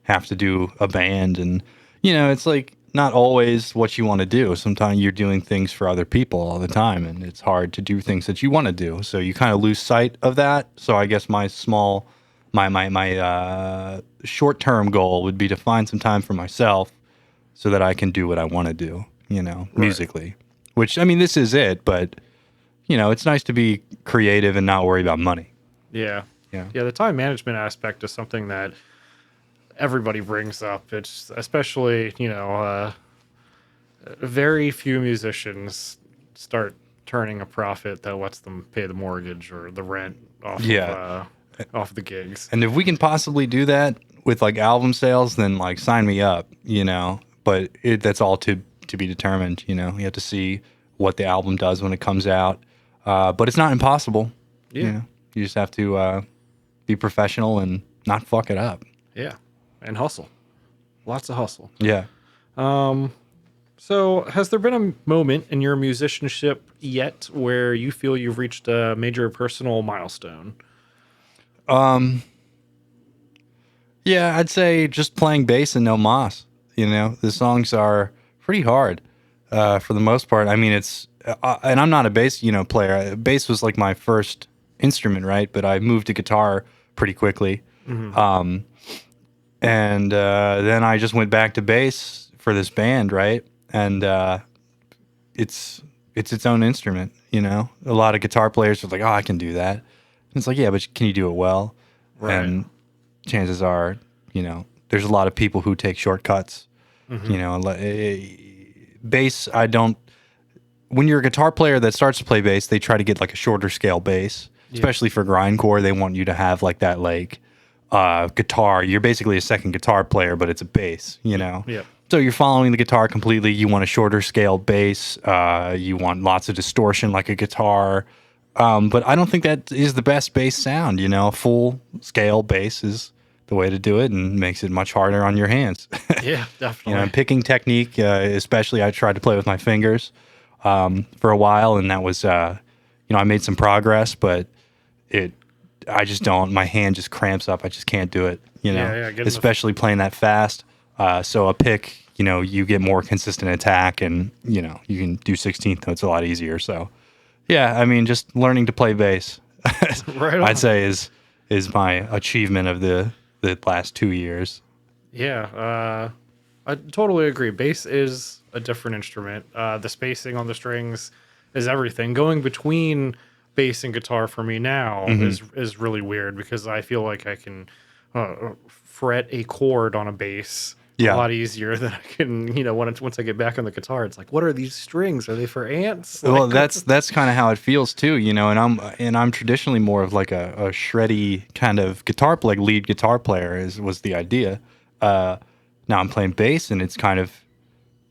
S3: have to do a band and, you know, it's like not always what you want to do. Sometimes you're doing things for other people all the time and it's hard to do things that you want to do. So you kind of lose sight of that. So I guess my short-term goal would be to find some time for myself so that I can do what I want to do, you know, musically. Which, I mean, this is it, but, you know, it's nice to be creative and not worry about money.
S1: Yeah. The time management aspect is something that everybody brings up. It's especially, you know, very few musicians start turning a profit that lets them pay the mortgage or the rent off the gigs.
S3: And if we can possibly do that with like album sales, then like sign me up, you know. But that's all to be determined, you know. You have to see what the album does when it comes out. But it's not impossible. Yeah. You know? You just have to be professional and not fuck it up.
S1: Yeah. And hustle. Lots of hustle.
S3: Yeah.
S1: So has there been a moment in your musicianship yet where you feel you've reached a major personal milestone?
S3: Yeah, I'd say just playing bass and no moss. You know, the songs are pretty hard for the most part. I mean, it's and I'm not a bass, you know, player. Bass was like my first instrument, right? But I moved to guitar pretty quickly. Mm-hmm. And then I just went back to bass for this band, right? And it's its own instrument, you know? A lot of guitar players are like, oh, I can do that. And it's like, yeah, but can you do it well? Right. And chances are, you know, there's a lot of people who take shortcuts. Mm-hmm. You know, bass, when you're a guitar player that starts to play bass, they try to get like a shorter scale bass, especially for grindcore. They want you to have like that, like, guitar. You're basically a second guitar player, but it's a bass, you know?
S1: Yeah.
S3: So you're following the guitar completely. You want a shorter scale bass. You want lots of distortion like a guitar. But I don't think that is the best bass sound, you know? Full scale bass is the way to do it, and makes it much harder on your hands.
S1: Yeah, definitely.
S3: You know, picking technique, especially I tried to play with my fingers for a while, and that was, I made some progress, but I just don't. My hand just cramps up. I just can't do it. Especially playing that fast. So a pick, you get more consistent attack, and you can do 16th notes a lot easier. So, yeah, I mean, just learning to play bass,
S1: right on.
S3: I'd say is my achievement of the last 2 years.
S1: Yeah, I totally agree. Bass is a different instrument. The spacing on the strings is everything. Going between bass and guitar for me now is really weird because I feel like I can fret a chord on a bass a lot easier than I can, once I get back on the guitar. It's like, what are these strings? Are they for ants?
S3: Well, that's kind of how it feels too, and I'm traditionally more of like a shreddy kind of guitar, like lead guitar player was the idea. Now I'm playing bass, and it's kind of,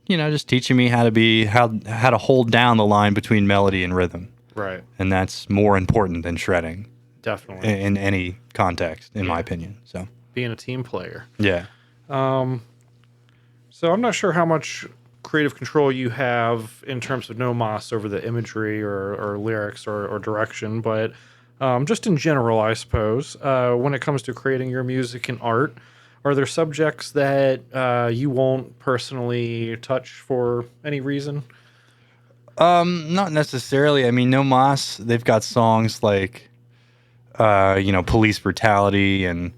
S3: just teaching me how to hold down the line between melody and rhythm.
S1: Right.
S3: And that's more important than shredding.
S1: Definitely.
S3: In any context, in my opinion. So
S1: being a team player.
S3: Yeah.
S1: So I'm not sure how much creative control you have in terms of no moss over the imagery or lyrics or direction, but just in general, I suppose, when it comes to creating your music and art, are there subjects that you won't personally touch for any reason?
S3: Not necessarily. I mean, No Moss, they've got songs like, Police Brutality and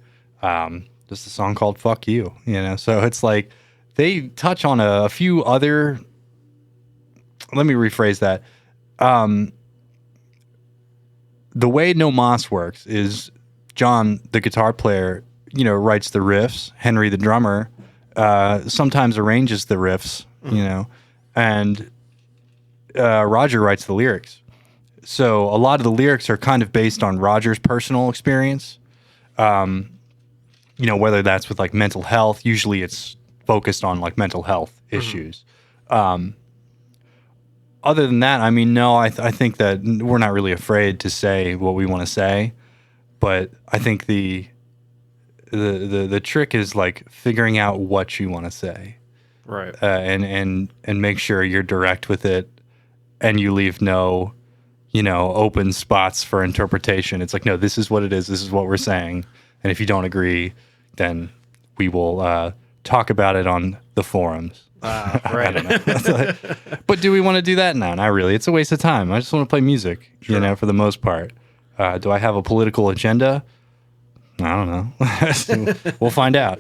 S3: just a song called Fuck You, So it's like they touch on a few other. Let me rephrase that. The way No Moss works is John, the guitar player, writes the riffs. Henry, the drummer, sometimes arranges the riffs, and Roger writes the lyrics. So a lot of the lyrics are kind of based on Roger's personal experience. Whether that's with like mental health, usually it's focused on like mental health issues. Other than that, I mean, no, I think that we're not really afraid to say what we want to say, but I think the trick is like figuring out what you want to say,
S1: right?
S3: And make sure you're direct with it, and you leave no, open spots for interpretation. It's like, no, this is what it is. This is what we're saying, and if you don't agree, then we will talk about it on the forums.
S1: Right.
S3: I don't know. But do we want to do that now? Not really. It's a waste of time. I just want to play music, for the most part. Do I have a political agenda? I don't know. We'll find out.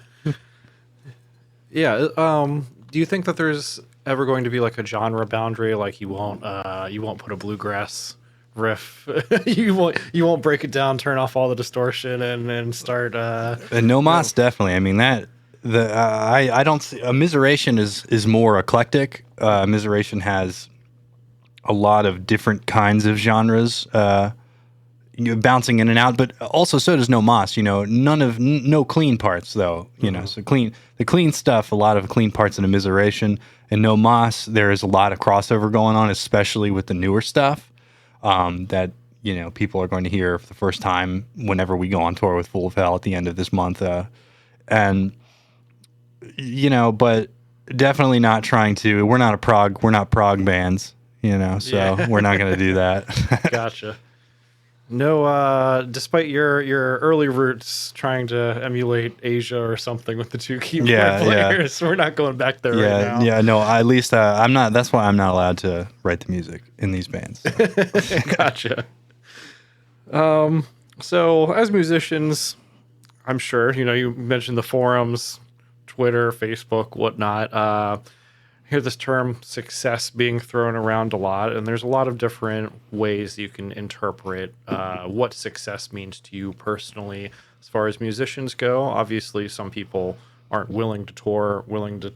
S1: Yeah. Do you think that there's ever going to be like a genre boundary? Like you won't put a bluegrass riff. you won't break it down, turn off all the distortion, and start.
S3: No Moss, definitely. I mean that. I don't see Immiseration is more eclectic. Immiseration has a lot of different kinds of genres, bouncing in and out. But also, so does No Moss. No clean parts though. So the clean stuff. A lot of clean parts in Immiseration, and No Moss. There is a lot of crossover going on, especially with the newer stuff that people are going to hear for the first time whenever we go on tour with Full of Hell at the end of this month, and. But definitely not trying to. We're not prog bands, so we're not going to do that.
S1: Gotcha. No, despite your early roots trying to emulate Asia or something with the two keyboard players, we're not going back there right now.
S3: Yeah, no, at least I'm not. That's why I'm not allowed to write the music in these bands. So.
S1: Gotcha. So as musicians, I'm sure, you mentioned the forums, Twitter, Facebook, whatnot. Hear this term success being thrown around a lot, and there's a lot of different ways you can interpret what success means to you personally. As far as musicians go, obviously some people aren't willing to tour, willing to,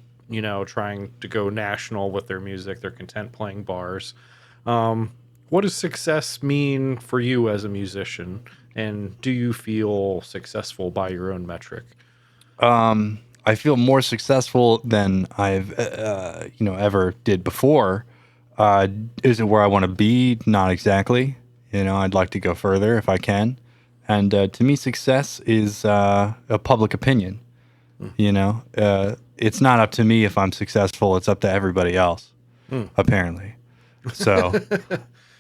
S1: trying to go national with their music. They're content playing bars. What does success mean for you as a musician? And do you feel successful by your own metric?
S3: I feel more successful than I've, ever did before. Is it where I want to be? Not exactly. I'd like to go further if I can. And to me, success is a public opinion. You know, it's not up to me if I'm successful. It's up to everybody else, apparently. So,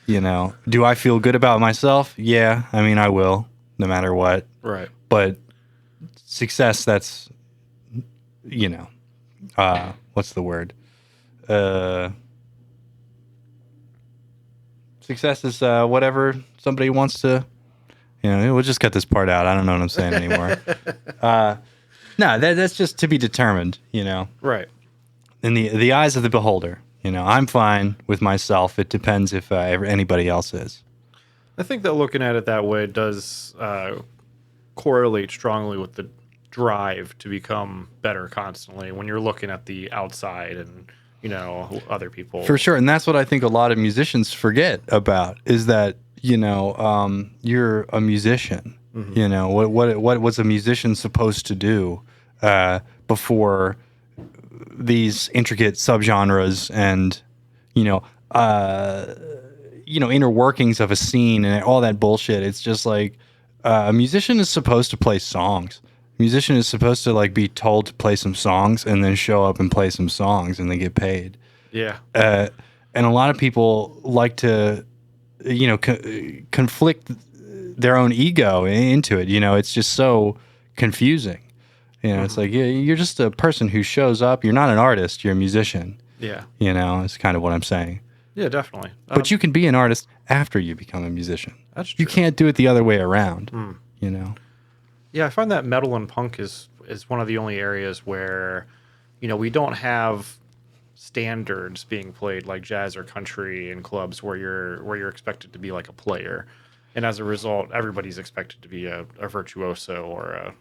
S3: you know, do I feel good about myself? Yeah. I mean, I will, no matter what.
S1: Right.
S3: But success, that's, you know, what's the word? Success is whatever somebody wants to, you know, we'll just cut this part out. I don't know what I'm saying anymore. No, that's just to be determined, you know.
S1: Right.
S3: In the eyes of the beholder, you know, I'm fine with myself. It depends if anybody else is.
S1: I think that looking at it that way does correlate strongly with the drive to become better constantly when you're looking at the outside and, you know, other people.
S3: For sure. And that's what I think a lot of musicians forget about is that, you know, you're a musician. Mm-hmm. You know, what was a musician supposed to do before these intricate subgenres and, you know, inner workings of a scene and all that bullshit. It's just like a musician is supposed to play songs. A musician is supposed to like be told to play some songs and then show up and play some songs and they get paid.
S1: Yeah.
S3: And a lot of people like to, you know, conflict their own ego into it. You know, it's just so confusing. You know, it's like you're just a person who shows up. You're not an artist. You're a musician.
S1: Yeah.
S3: You know, it's kind of what I'm saying.
S1: Yeah, definitely.
S3: But you can be an artist after you become a musician.
S1: That's true.
S3: You can't do it the other way around. You know.
S1: Yeah, I find that metal and punk is one of the only areas where, you know, we don't have standards being played like jazz or country in clubs where you're expected to be like a player, and as a result, everybody's expected to be a virtuoso or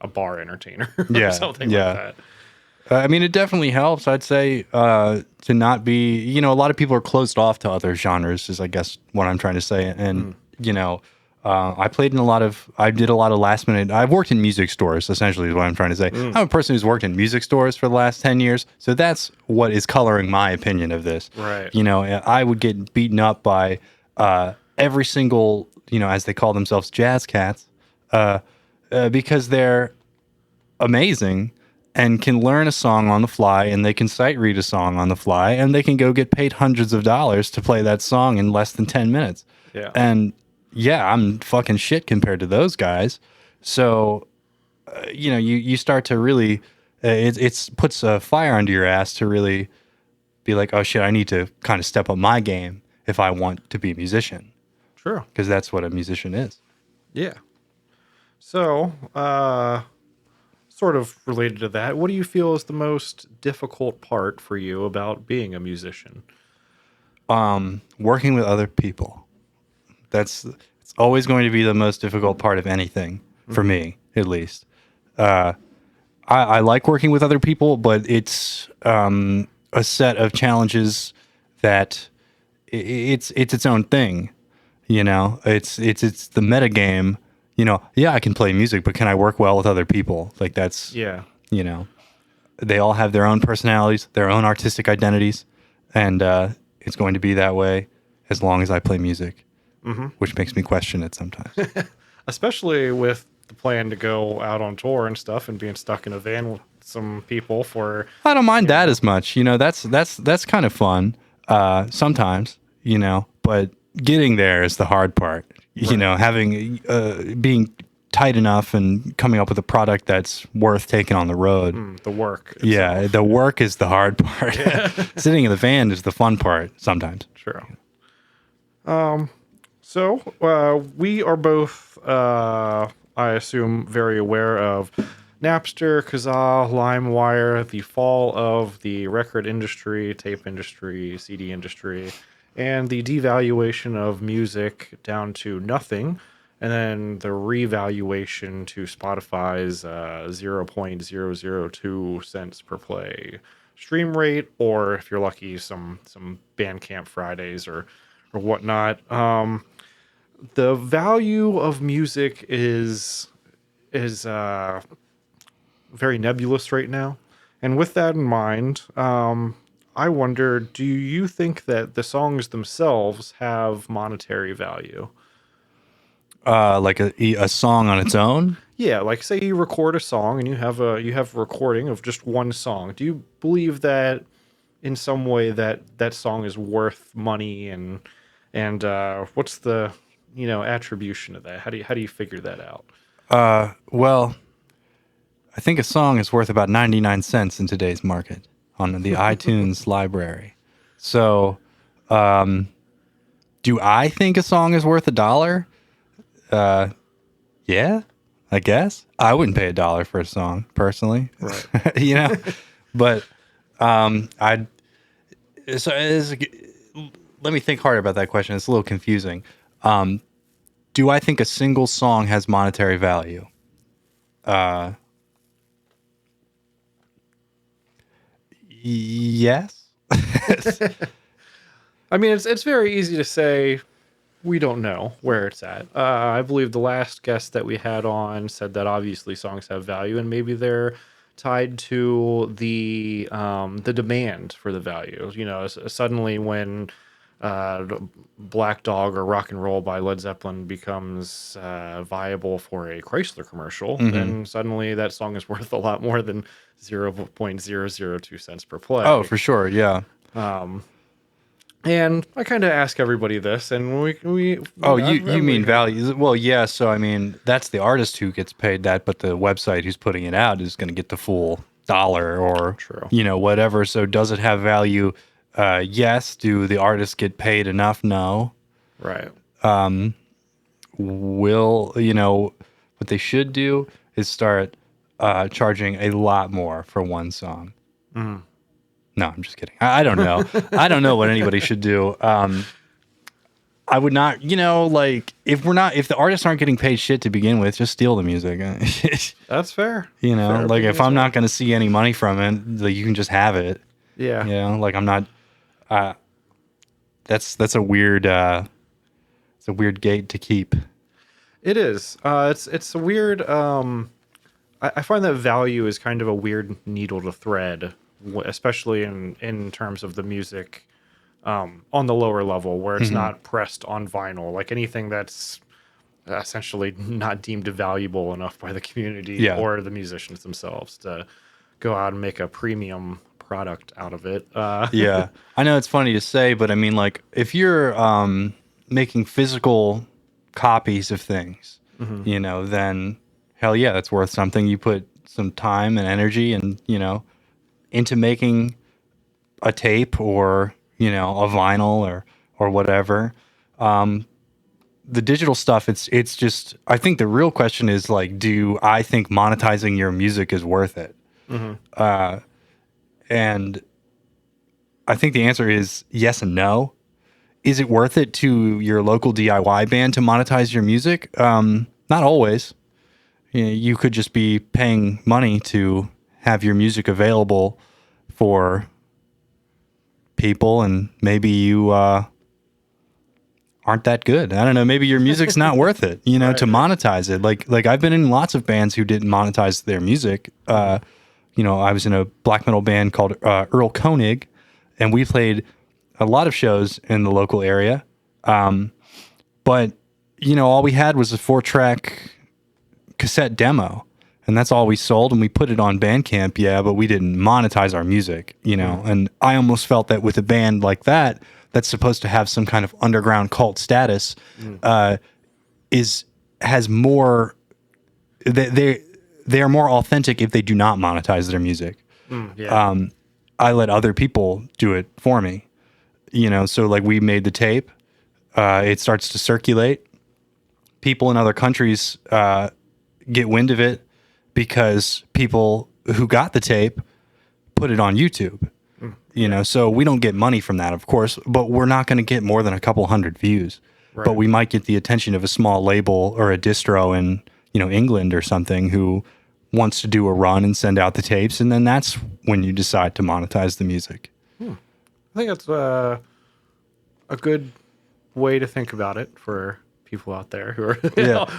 S1: a bar entertainer.
S3: Yeah,
S1: or something like that.
S3: I mean, it definitely helps. I'd say to not be, you know, a lot of people are closed off to other genres, is I guess what I'm trying to say. And you know, I did a lot of last minute. I've worked in music stores, essentially, is what I'm trying to say. I'm a person who's worked in music stores for the last 10 years. So that's what is coloring my opinion of this.
S1: Right.
S3: You know, I would get beaten up by every single, you know, as they call themselves, jazz cats, because they're amazing and can learn a song on the fly, and they can sight read a song on the fly, and they can go get paid hundreds of dollars to play that song in less than 10 minutes.
S1: Yeah.
S3: And yeah, I'm fucking shit compared to those guys. So, you know, you start to really, it puts a fire under your ass to really be like, oh shit, I need to kind of step up my game if I want to be a musician.
S1: True.
S3: Because that's what a musician is.
S1: Yeah. So, sort of related to that, what do you feel is the most difficult part for you about being a musician?
S3: Working with other people. It's always going to be the most difficult part of anything, for me, at least. I like working with other people, but it's a set of challenges that it's its own thing. You know, it's the meta game. You know, yeah, I can play music, but can I work well with other people? Like that's,
S1: Yeah.
S3: You know, they all have their own personalities, their own artistic identities, and it's going to be that way as long as I play music, which makes me question it sometimes.
S1: Especially with the plan to go out on tour and stuff and being stuck in a van with some people for...
S3: I don't mind that as much. You know, that's kind of fun sometimes, you know, but getting there is the hard part. Right. You know, having being tight enough and coming up with a product that's worth taking on the road.
S1: The work itself.
S3: Yeah, the work is the hard part. Yeah. Sitting in the van is the fun part sometimes.
S1: True. So we are both, I assume, very aware of Napster, Kazaa, LimeWire, the fall of the record industry, tape industry, CD industry, and the devaluation of music down to nothing, and then the revaluation to Spotify's 0.002 cents per play stream rate, or if you're lucky, some Bandcamp Fridays or whatnot. The value of music is very nebulous right now, and with that in mind, I wonder, do you think that the songs themselves have monetary value?
S3: Like a song on its own?
S1: Yeah, like say you record a song and you have a recording of just one song. Do you believe that in some way that song is worth money, and what's the attribution of that? How do you figure that out?
S3: Well, I think a song is worth about 99 cents in today's market on the iTunes library. So, do I think a song is worth $1? Yeah, I guess. I wouldn't pay $1 for a song personally,
S1: Right.
S3: But I so let me think hard about that question. It's a little confusing. Do I think a single song has monetary value? Yes.
S1: I mean, it's very easy to say we don't know where it's at. I believe the last guest that we had on said that obviously songs have value, and maybe they're tied to the demand for the value. Suddenly when Black Dog or Rock and Roll by Led Zeppelin becomes viable for a Chrysler commercial, then suddenly that song is worth a lot more than 0.002 cents per play.
S3: Oh, for sure. Yeah.
S1: And I kind of ask everybody this, and we
S3: Oh, you mean value? Well, yeah. So I mean, that's the artist who gets paid that, but the website who's putting it out is going to get the full dollar or
S1: True.
S3: Whatever. So does it have value? Yes. Do the artists get paid enough? No.
S1: Right.
S3: What they should do is start charging a lot more for one song. No, I'm just kidding. I don't know. I don't know what anybody should do. I would not, if the artists aren't getting paid shit to begin with, just steal the music.
S1: That's fair.
S3: Fair like if I'm not going to see any money from it, you can just have it.
S1: Yeah.
S3: I'm not. That's a weird. It's a weird gate to keep.
S1: It is. It's a weird. I find that value is kind of a weird needle to thread, especially in terms of the music on the lower level where it's not pressed on vinyl. Like anything that's essentially not deemed valuable enough by the community or the musicians themselves to go out and make a premium product out of it.
S3: Yeah, I know it's funny to say, but I mean, like, if you're making physical copies of things, then hell yeah, that's worth something. You put some time and energy and, into making a tape or, a vinyl or whatever. The digital stuff, it's just, I think the real question is like, do I think monetizing your music is worth it? And I think the answer is yes and no. Is it worth it to your local DIY band to monetize your music? Not always. You could just be paying money to have your music available for people, and maybe you aren't that good. I don't know. Maybe your music's not worth it, to monetize it. Like I've been in lots of bands who didn't monetize their music. I was in a black metal band called Earl Koenig, and we played a lot of shows in the local area. But all we had was a 4-track cassette demo, and that's all we sold, and we put it on Bandcamp, but we didn't monetize our music, and I almost felt that with a band like that, that's supposed to have some kind of underground cult status, has more, they are more authentic if they do not monetize their music. I let other people do it for me, so like we made the tape, it starts to circulate, people in other countries get wind of it because people who got the tape put it on YouTube, so we don't get money from that, of course, but we're not going to get more than a couple hundred views, but we might get the attention of a small label or a distro in, England or something who wants to do a run and send out the tapes. And then that's when you decide to monetize the music.
S1: I think that's a good way to think about it for people out there who are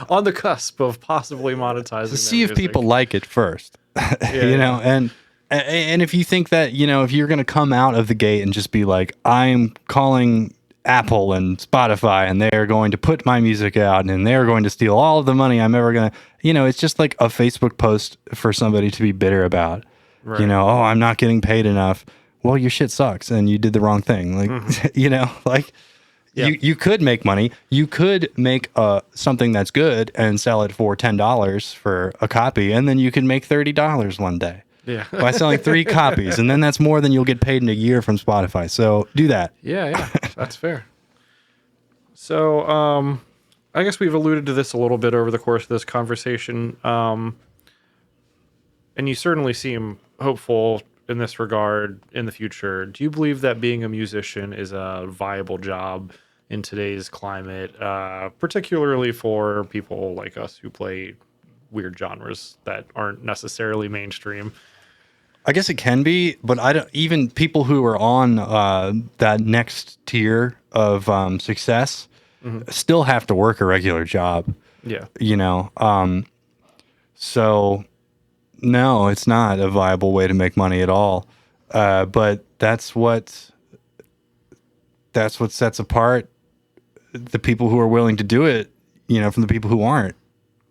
S1: on the cusp of possibly monetizing.
S3: To see if people like it first, and if you think that, if you're going to come out of the gate and just be like, I'm calling Apple and Spotify, and they're going to put my music out, and they're going to steal all of the money I'm ever going to, it's just like a Facebook post for somebody to be bitter about.
S1: Right.
S3: Oh, I'm not getting paid enough. Well, your shit sucks and you did the wrong thing. Like, you could make money. You could make something that's good and sell it for $10 for a copy, and then you can make $30 one day.
S1: Yeah.
S3: By selling 3 copies, and then that's more than you'll get paid in a year from Spotify. So do that.
S1: Yeah, that's fair. So, I guess we've alluded to this a little bit over the course of this conversation, and you certainly seem hopeful in this regard in the future. Do you believe that being a musician is a viable job in today's climate, particularly for people like us who play weird genres that aren't necessarily mainstream?
S3: I guess it can be, but I don't. Even people who are on that next tier of success still have to work a regular job.
S1: Yeah.
S3: So no, it's not a viable way to make money at all. But that's what sets apart the people who are willing to do it, from the people who aren't.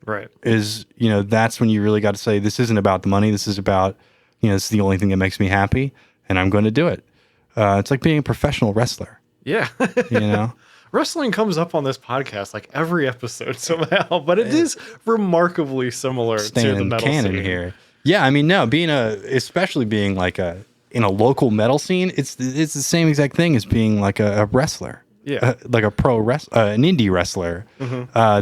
S1: Right.
S3: That's when you really got to say, this isn't about the money. This is about, this is the only thing that makes me happy, and I'm going to do it. It's like being a professional wrestler.
S1: Yeah. Wrestling comes up on this podcast like every episode somehow, but it is remarkably similar to the metal
S3: canon
S1: scene
S3: here. Yeah, I mean, no, especially being like in a local metal scene, it's the same exact thing as being like a wrestler.
S1: Yeah.
S3: Like a pro wrestler, an indie wrestler.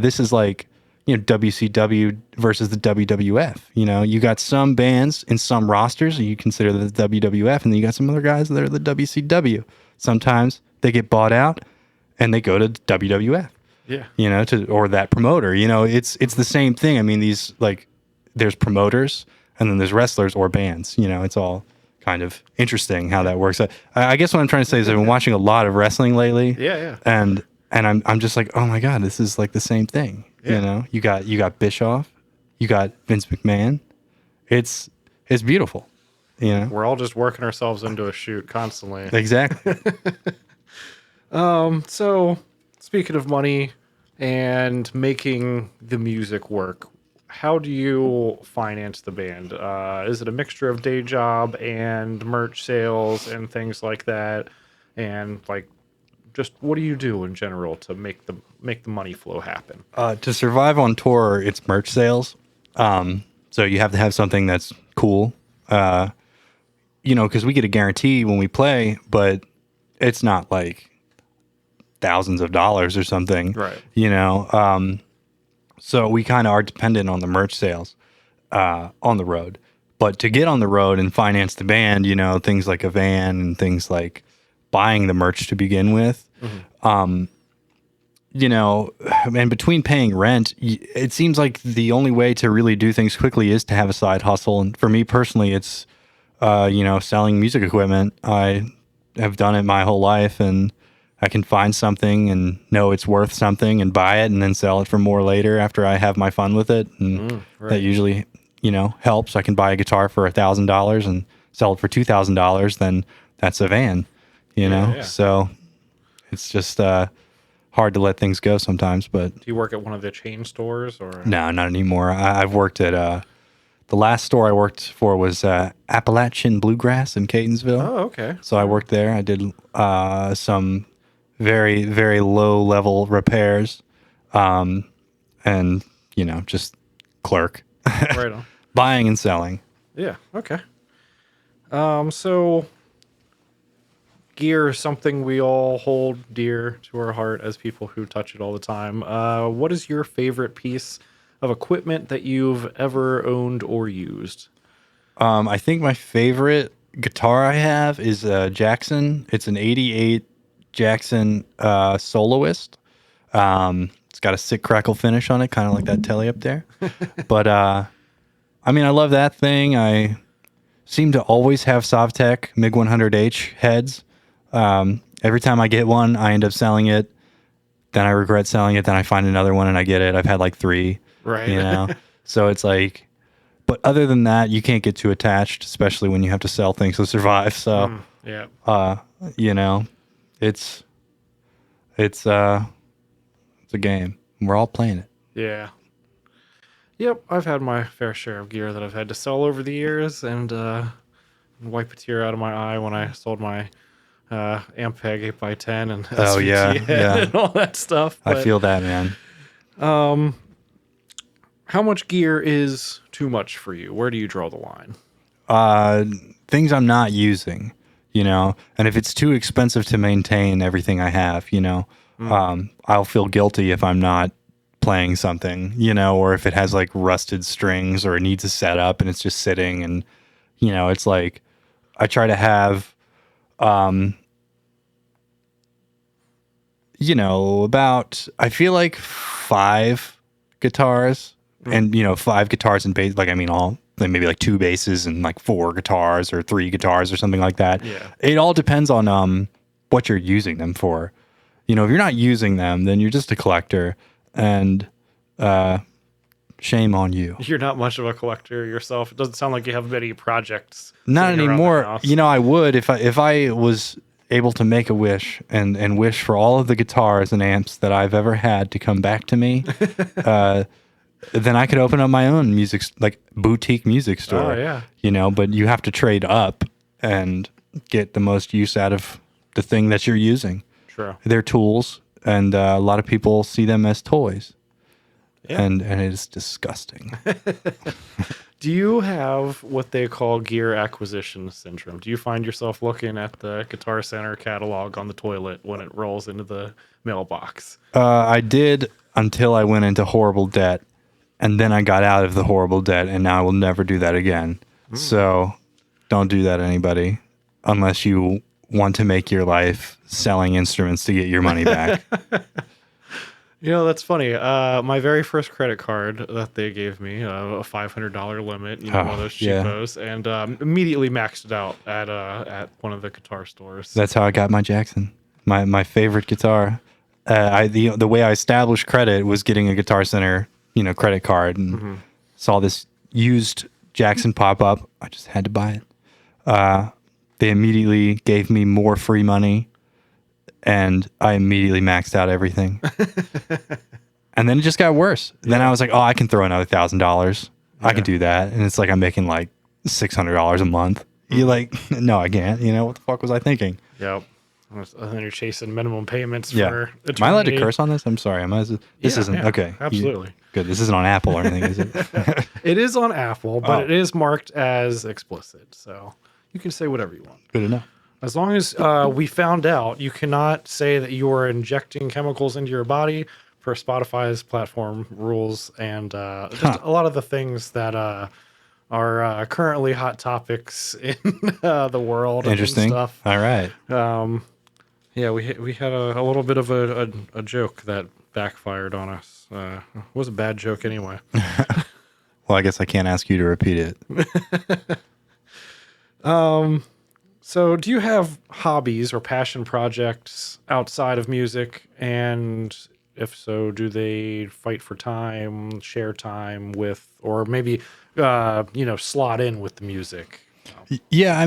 S3: This is like, WCW versus the WWF. You got some bands in some rosters you consider the WWF, and then you got some other guys that are the WCW. Sometimes they get bought out and they go to WWF.
S1: Yeah.
S3: Or that promoter. It's the same thing. I mean, there's promoters and then there's wrestlers or bands. It's all kind of interesting how that works. I guess what I'm trying to say is I've been watching a lot of wrestling lately.
S1: Yeah.
S3: And I'm just like, oh my God, this is like the same thing.
S1: Yeah.
S3: You got Bischoff, you got Vince McMahon. It's beautiful.
S1: We're all just working ourselves into a shoot constantly.
S3: Exactly.
S1: So speaking of money and making the music work, how do you finance the band? Is it a mixture of day job and merch sales and things like that? And like, just what do you do in general to make the money flow happen?
S3: To survive on tour, it's merch sales. So you have to have something that's cool. Because we get a guarantee when we play, but it's not like thousands of dollars or something.
S1: Right.
S3: So we kind of are dependent on the merch sales on the road. But to get on the road and finance the band, things like a van and things like buying the merch to begin with, and between paying rent, it seems like the only way to really do things quickly is to have a side hustle. And for me personally, it's, selling music equipment. I have done it my whole life, and I can find something and know it's worth something and buy it and then sell it for more later after I have my fun with it. And that usually, helps. I can buy a guitar for $1,000 and sell it for $2,000. Then that's a van,
S1: Yeah.
S3: So it's just hard to let things go sometimes. But
S1: do you work at one of the chain stores or?
S3: No, not anymore. I've worked at the last store I worked for was Appalachian Bluegrass in Catonsville.
S1: Oh, okay.
S3: So I worked there. I did some very, very low level repairs, and just clerk.
S1: Right on.
S3: Buying and selling.
S1: Yeah. Okay. So gear is something we all hold dear to our heart as people who touch it all the time. What is your favorite piece of equipment that you've ever owned or used?
S3: I think my favorite guitar I have is a Jackson. It's an 88 Jackson Soloist. It's got a sick crackle finish on it, kind of like that Telly up there. But I love that thing. I seem to always have Sovtek MiG 100H heads. Every time I get one, I end up selling it. Then I regret selling it. Then I find another one and I get it. I've had like 3.
S1: Right.
S3: So it's like, but other than that, you can't get too attached, especially when you have to sell things to survive. So,
S1: Yeah.
S3: it's, it's a game. We're all playing it.
S1: Yeah. Yep, I've had my fair share of gear that I've had to sell over the years, and wipe a tear out of my eye when I sold my Ampeg 8x10 and
S3: Oh,
S1: SVT
S3: yeah,
S1: head
S3: yeah.
S1: and all that stuff.
S3: I
S1: But
S3: feel that, man.
S1: how much gear is too much for you? Where do you draw the line?
S3: Things I'm not using, and if it's too expensive to maintain everything I have, I'll feel guilty if I'm not playing something, or if it has like rusted strings or it needs a setup and it's just sitting, and it's like I try to have about, I feel like 5 guitars and 5 guitars and bass, like all like maybe like 2 basses and like 4 guitars or 3 guitars or something like that.
S1: Yeah.
S3: It all depends on what you're using them for. If you're not using them, then you're just a collector, and shame on you.
S1: You're not much of a collector yourself. It doesn't sound like you have many projects.
S3: Not
S1: sitting around the
S3: anymore.
S1: house.
S3: I would if I was able to make a wish and wish for all of the guitars and amps that I've ever had to come back to me. Then I could open up my own boutique music store.
S1: Oh, yeah.
S3: But you have to trade up and get the most use out of the thing that you're using.
S1: True.
S3: They're tools, and a lot of people see them as toys.
S1: Yeah.
S3: And it is disgusting.
S1: Do you have what they call gear acquisition syndrome? Do you find yourself looking at the Guitar Center catalog on the toilet when it rolls into the mailbox?
S3: I did until I went into horrible debt, and then I got out of the horrible debt, and now I will never do that again. So don't do that, anybody, unless you want to make your life selling instruments to get your money back.
S1: That's funny. My very first credit card that they gave me, a $500 limit, one of those cheapos, and immediately maxed it out at one of the guitar stores.
S3: That's how I got my Jackson, my favorite guitar. The way I established credit was getting a Guitar Center, credit card, and saw this used Jackson pop up. I just had to buy it. They immediately gave me more free money, and I immediately maxed out everything. And then it just got worse. Then I was like, I can throw another $1,000. I can do that. And it's like I'm making like $600 a month. You're like, no, I can't. What the fuck was I thinking?
S1: Yep. And then you're chasing minimum payments for eternity.
S3: Am I allowed to curse on this? I'm sorry. This isn't.
S1: Yeah,
S3: okay.
S1: absolutely.
S3: Good. This isn't on Apple or anything, is it?
S1: It is on Apple, but it is marked as explicit. So you can say whatever you want.
S3: Good to know.
S1: As long as we found out, you cannot say that you are injecting chemicals into your body per Spotify's platform rules, and just a lot of the things that are currently hot topics in the world.
S3: Interesting.
S1: And stuff.
S3: All right.
S1: Yeah, we had a little bit of a joke that backfired on us. It was a bad joke anyway.
S3: Well, I guess I can't ask you to repeat it.
S1: So do you have hobbies or passion projects outside of music? And if so, do they fight for time, share time with, or maybe, slot in with the music?
S3: Yeah,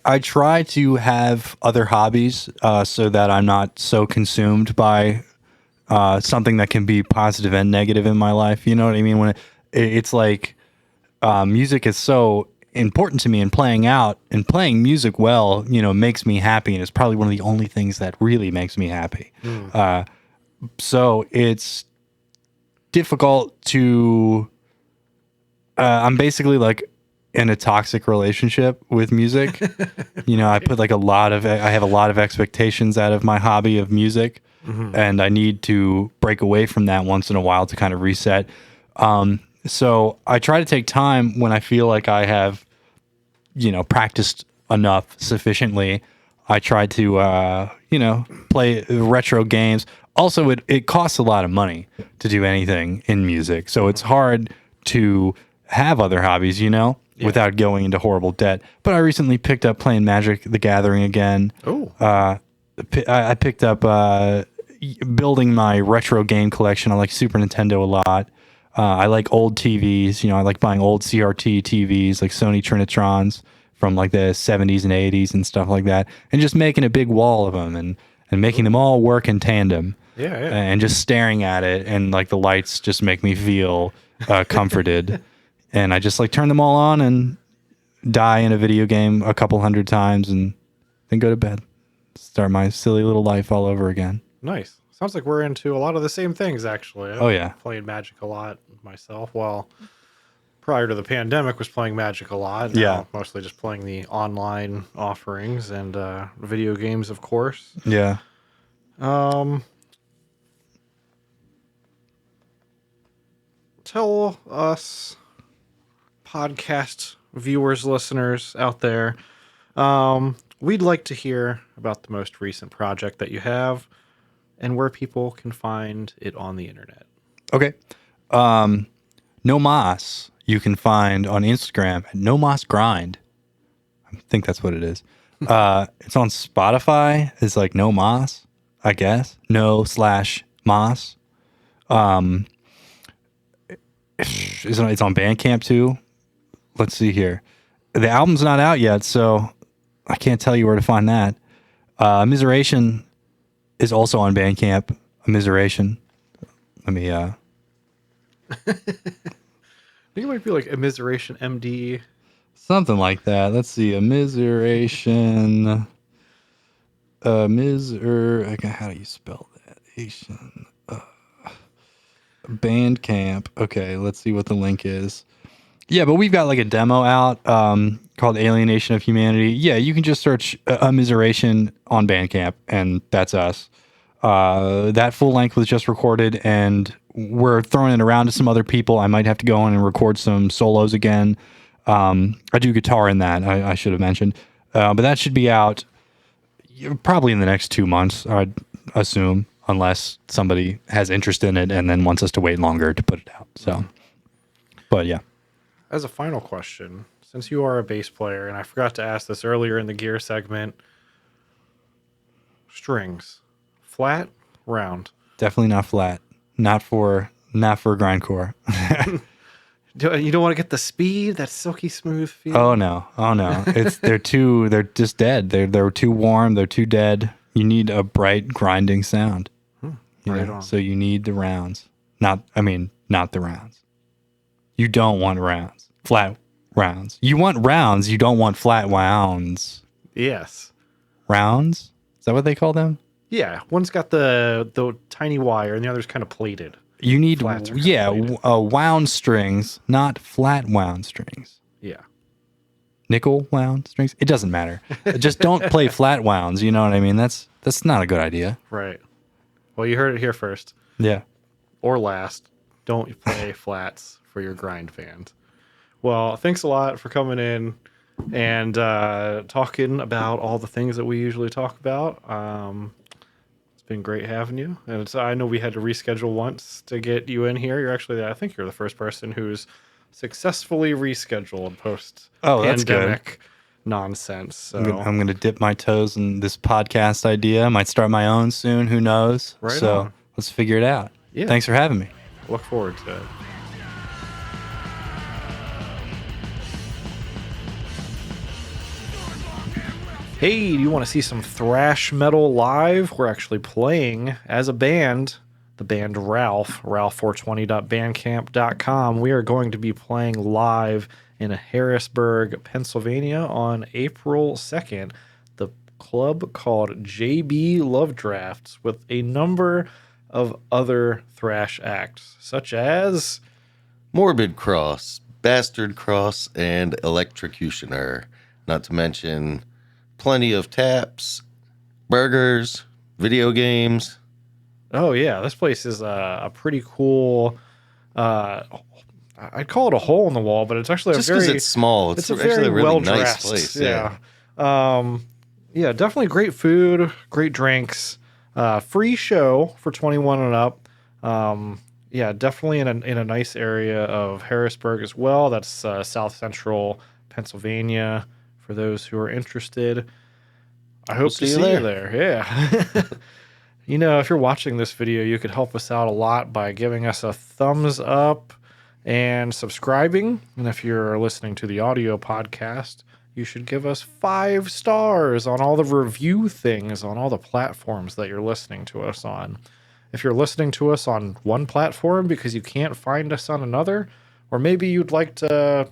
S3: I try to have other hobbies so that I'm not so consumed by something that can be positive and negative in my life. You know what I mean? When it's like music is so important to me, and playing out and playing music well, makes me happy, and it's probably one of the only things that really makes me happy. So it's difficult to. I'm basically like in a toxic relationship with music. I put I have a lot of expectations out of my hobby of music, and I need to break away from that once in a while to kind of reset. So I try to take time when I feel like I have, practiced enough sufficiently. I try to, play retro games. Also, it costs a lot of money to do anything in music. So it's hard to have other hobbies, without going into horrible debt. But I recently picked up playing Magic the Gathering again.
S1: Oh.
S3: I picked up building my retro game collection. I like Super Nintendo a lot. I like old TVs. I like buying old CRT TVs, like Sony Trinitrons from like the 70s and 80s and stuff like that, and just making a big wall of them and making them all work in tandem.
S1: Yeah, yeah.
S3: And just staring at it, and like the lights just make me feel comforted. And I just like turn them all on and die in a video game a couple hundred times and then go to bed. Start my silly little life all over again.
S1: Nice. Sounds like we're into a lot of the same things, actually.
S3: Oh, yeah.
S1: Played Magic a lot myself. Well, prior to the pandemic, was playing Magic a lot.
S3: Yeah.
S1: Mostly just playing the online offerings and video games, of course.
S3: Yeah.
S1: Tell us, podcast viewers, listeners out there, we'd like to hear about the most recent project that you have and where people can find it on the internet.
S3: Okay. No Mas you can find on Instagram at No Mas Grind. I think that's what it is. It's on Spotify. It's like No Mas, I guess. No/Mas. It's on Bandcamp too. Let's see here. The album's not out yet, so I can't tell you where to find that. Immiseration is also on Bandcamp. Immiseration. Let me
S1: I think it might be like Immiseration MD.
S3: something like that. Let's see. Immiseration. How do you spell that? Asian. Bandcamp. Okay, let's see what the link is. Yeah, but we've got like a demo out called Alienation of Humanity. Yeah, you can just search Immiseration on Bandcamp, and that's us. That full length was just recorded, and we're throwing it around to some other people. I might have to go in and record some solos again. I do guitar in that, I should have mentioned. But that should be out probably in the next 2 months, I'd assume, unless somebody has interest in it and then wants us to wait longer to put it out. So, but yeah.
S1: As a final question, since you are a bass player, and I forgot to ask this earlier in the gear segment, strings, flat, round?
S3: Definitely not flat. Not for grindcore.
S1: You don't want to get the speed, that silky smooth feel?
S3: Oh no. They're just dead. They're too warm, they're too dead. You need a bright grinding sound.
S1: Right on.
S3: So you need the rounds. Not the rounds. You don't want rounds. Flat rounds. You want rounds, you don't want flat wounds.
S1: Yes.
S3: Rounds? Is that what they call them?
S1: Yeah, one's got the tiny wire and the other's kind of plated.
S3: You need
S1: Flats are plated.
S3: wound strings, not flat wound strings.
S1: Yeah.
S3: Nickel wound strings. It doesn't matter. Just don't play flat wounds. You know what I mean? That's not a good idea.
S1: Right. Well, you heard it here first.
S3: Yeah.
S1: Or last. Don't play flats for your grind fans. Well, thanks a lot for coming in and talking about all the things that we usually talk about. It's been great having you. And I know we had to reschedule once to get you in here. I think you're the first person who's successfully rescheduled post
S3: That's good.
S1: pandemic nonsense. So
S3: I'm gonna dip my toes in this podcast idea. I might start my own soon. Who knows?
S1: Right
S3: So
S1: on.
S3: let's figure it out.
S1: Yeah.
S3: Thanks for having me.
S1: look forward to it. Hey, do you want to see some thrash metal live? We're actually playing as a band, the band Ralph420.bandcamp.com. We are going to be playing live in Harrisburg, Pennsylvania on April 2nd. The club called JB Love Drafts with a number of other thrash acts, such as
S2: Morbid Cross, Bastard Cross, and Electrocutioner. Not to mention plenty of taps, burgers, video games.
S1: Oh yeah, this place is a pretty cool. I'd call it a hole in the wall, but it's actually
S2: Just because it's small, it's
S1: a
S2: actually
S1: very
S2: a really
S1: well
S2: nice
S1: dressed
S2: place.
S1: Yeah, yeah, definitely great food, great drinks, free show for 21 and up. Yeah, definitely in a nice area of Harrisburg as well. That's South Central Pennsylvania. For those who are interested, I hope to see you there. Yeah. You know, if you're watching this video, you could help us out a lot by giving us a thumbs up and subscribing. And if you're listening to the audio podcast, you should give us 5 stars on all the review things on all the platforms that you're listening to us on. If you're listening to us on one platform because you can't find us on another, or maybe you'd like to,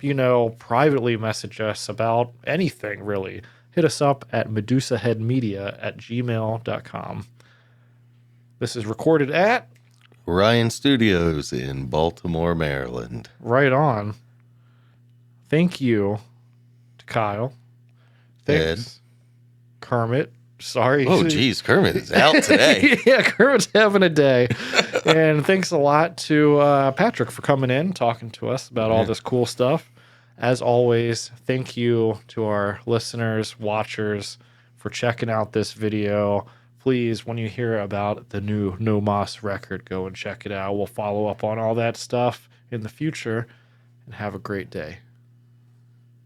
S1: privately message us about anything, really, hit us up at medusaheadmedia@gmail.com. This is recorded at
S2: Ryan Studios in Baltimore, Maryland.
S1: Right on. Thank you to Kyle. Thanks, Kermit. Sorry.
S2: Oh, geez, Kermit is out today.
S1: Yeah, Kermit's having a day. And thanks a lot to Patrick for coming in, talking to us about all this cool stuff. As always, thank you to our listeners, watchers, for checking out this video. Please, when you hear about the new No Moss record, go and check it out. We'll follow up on all that stuff in the future, and have a great day.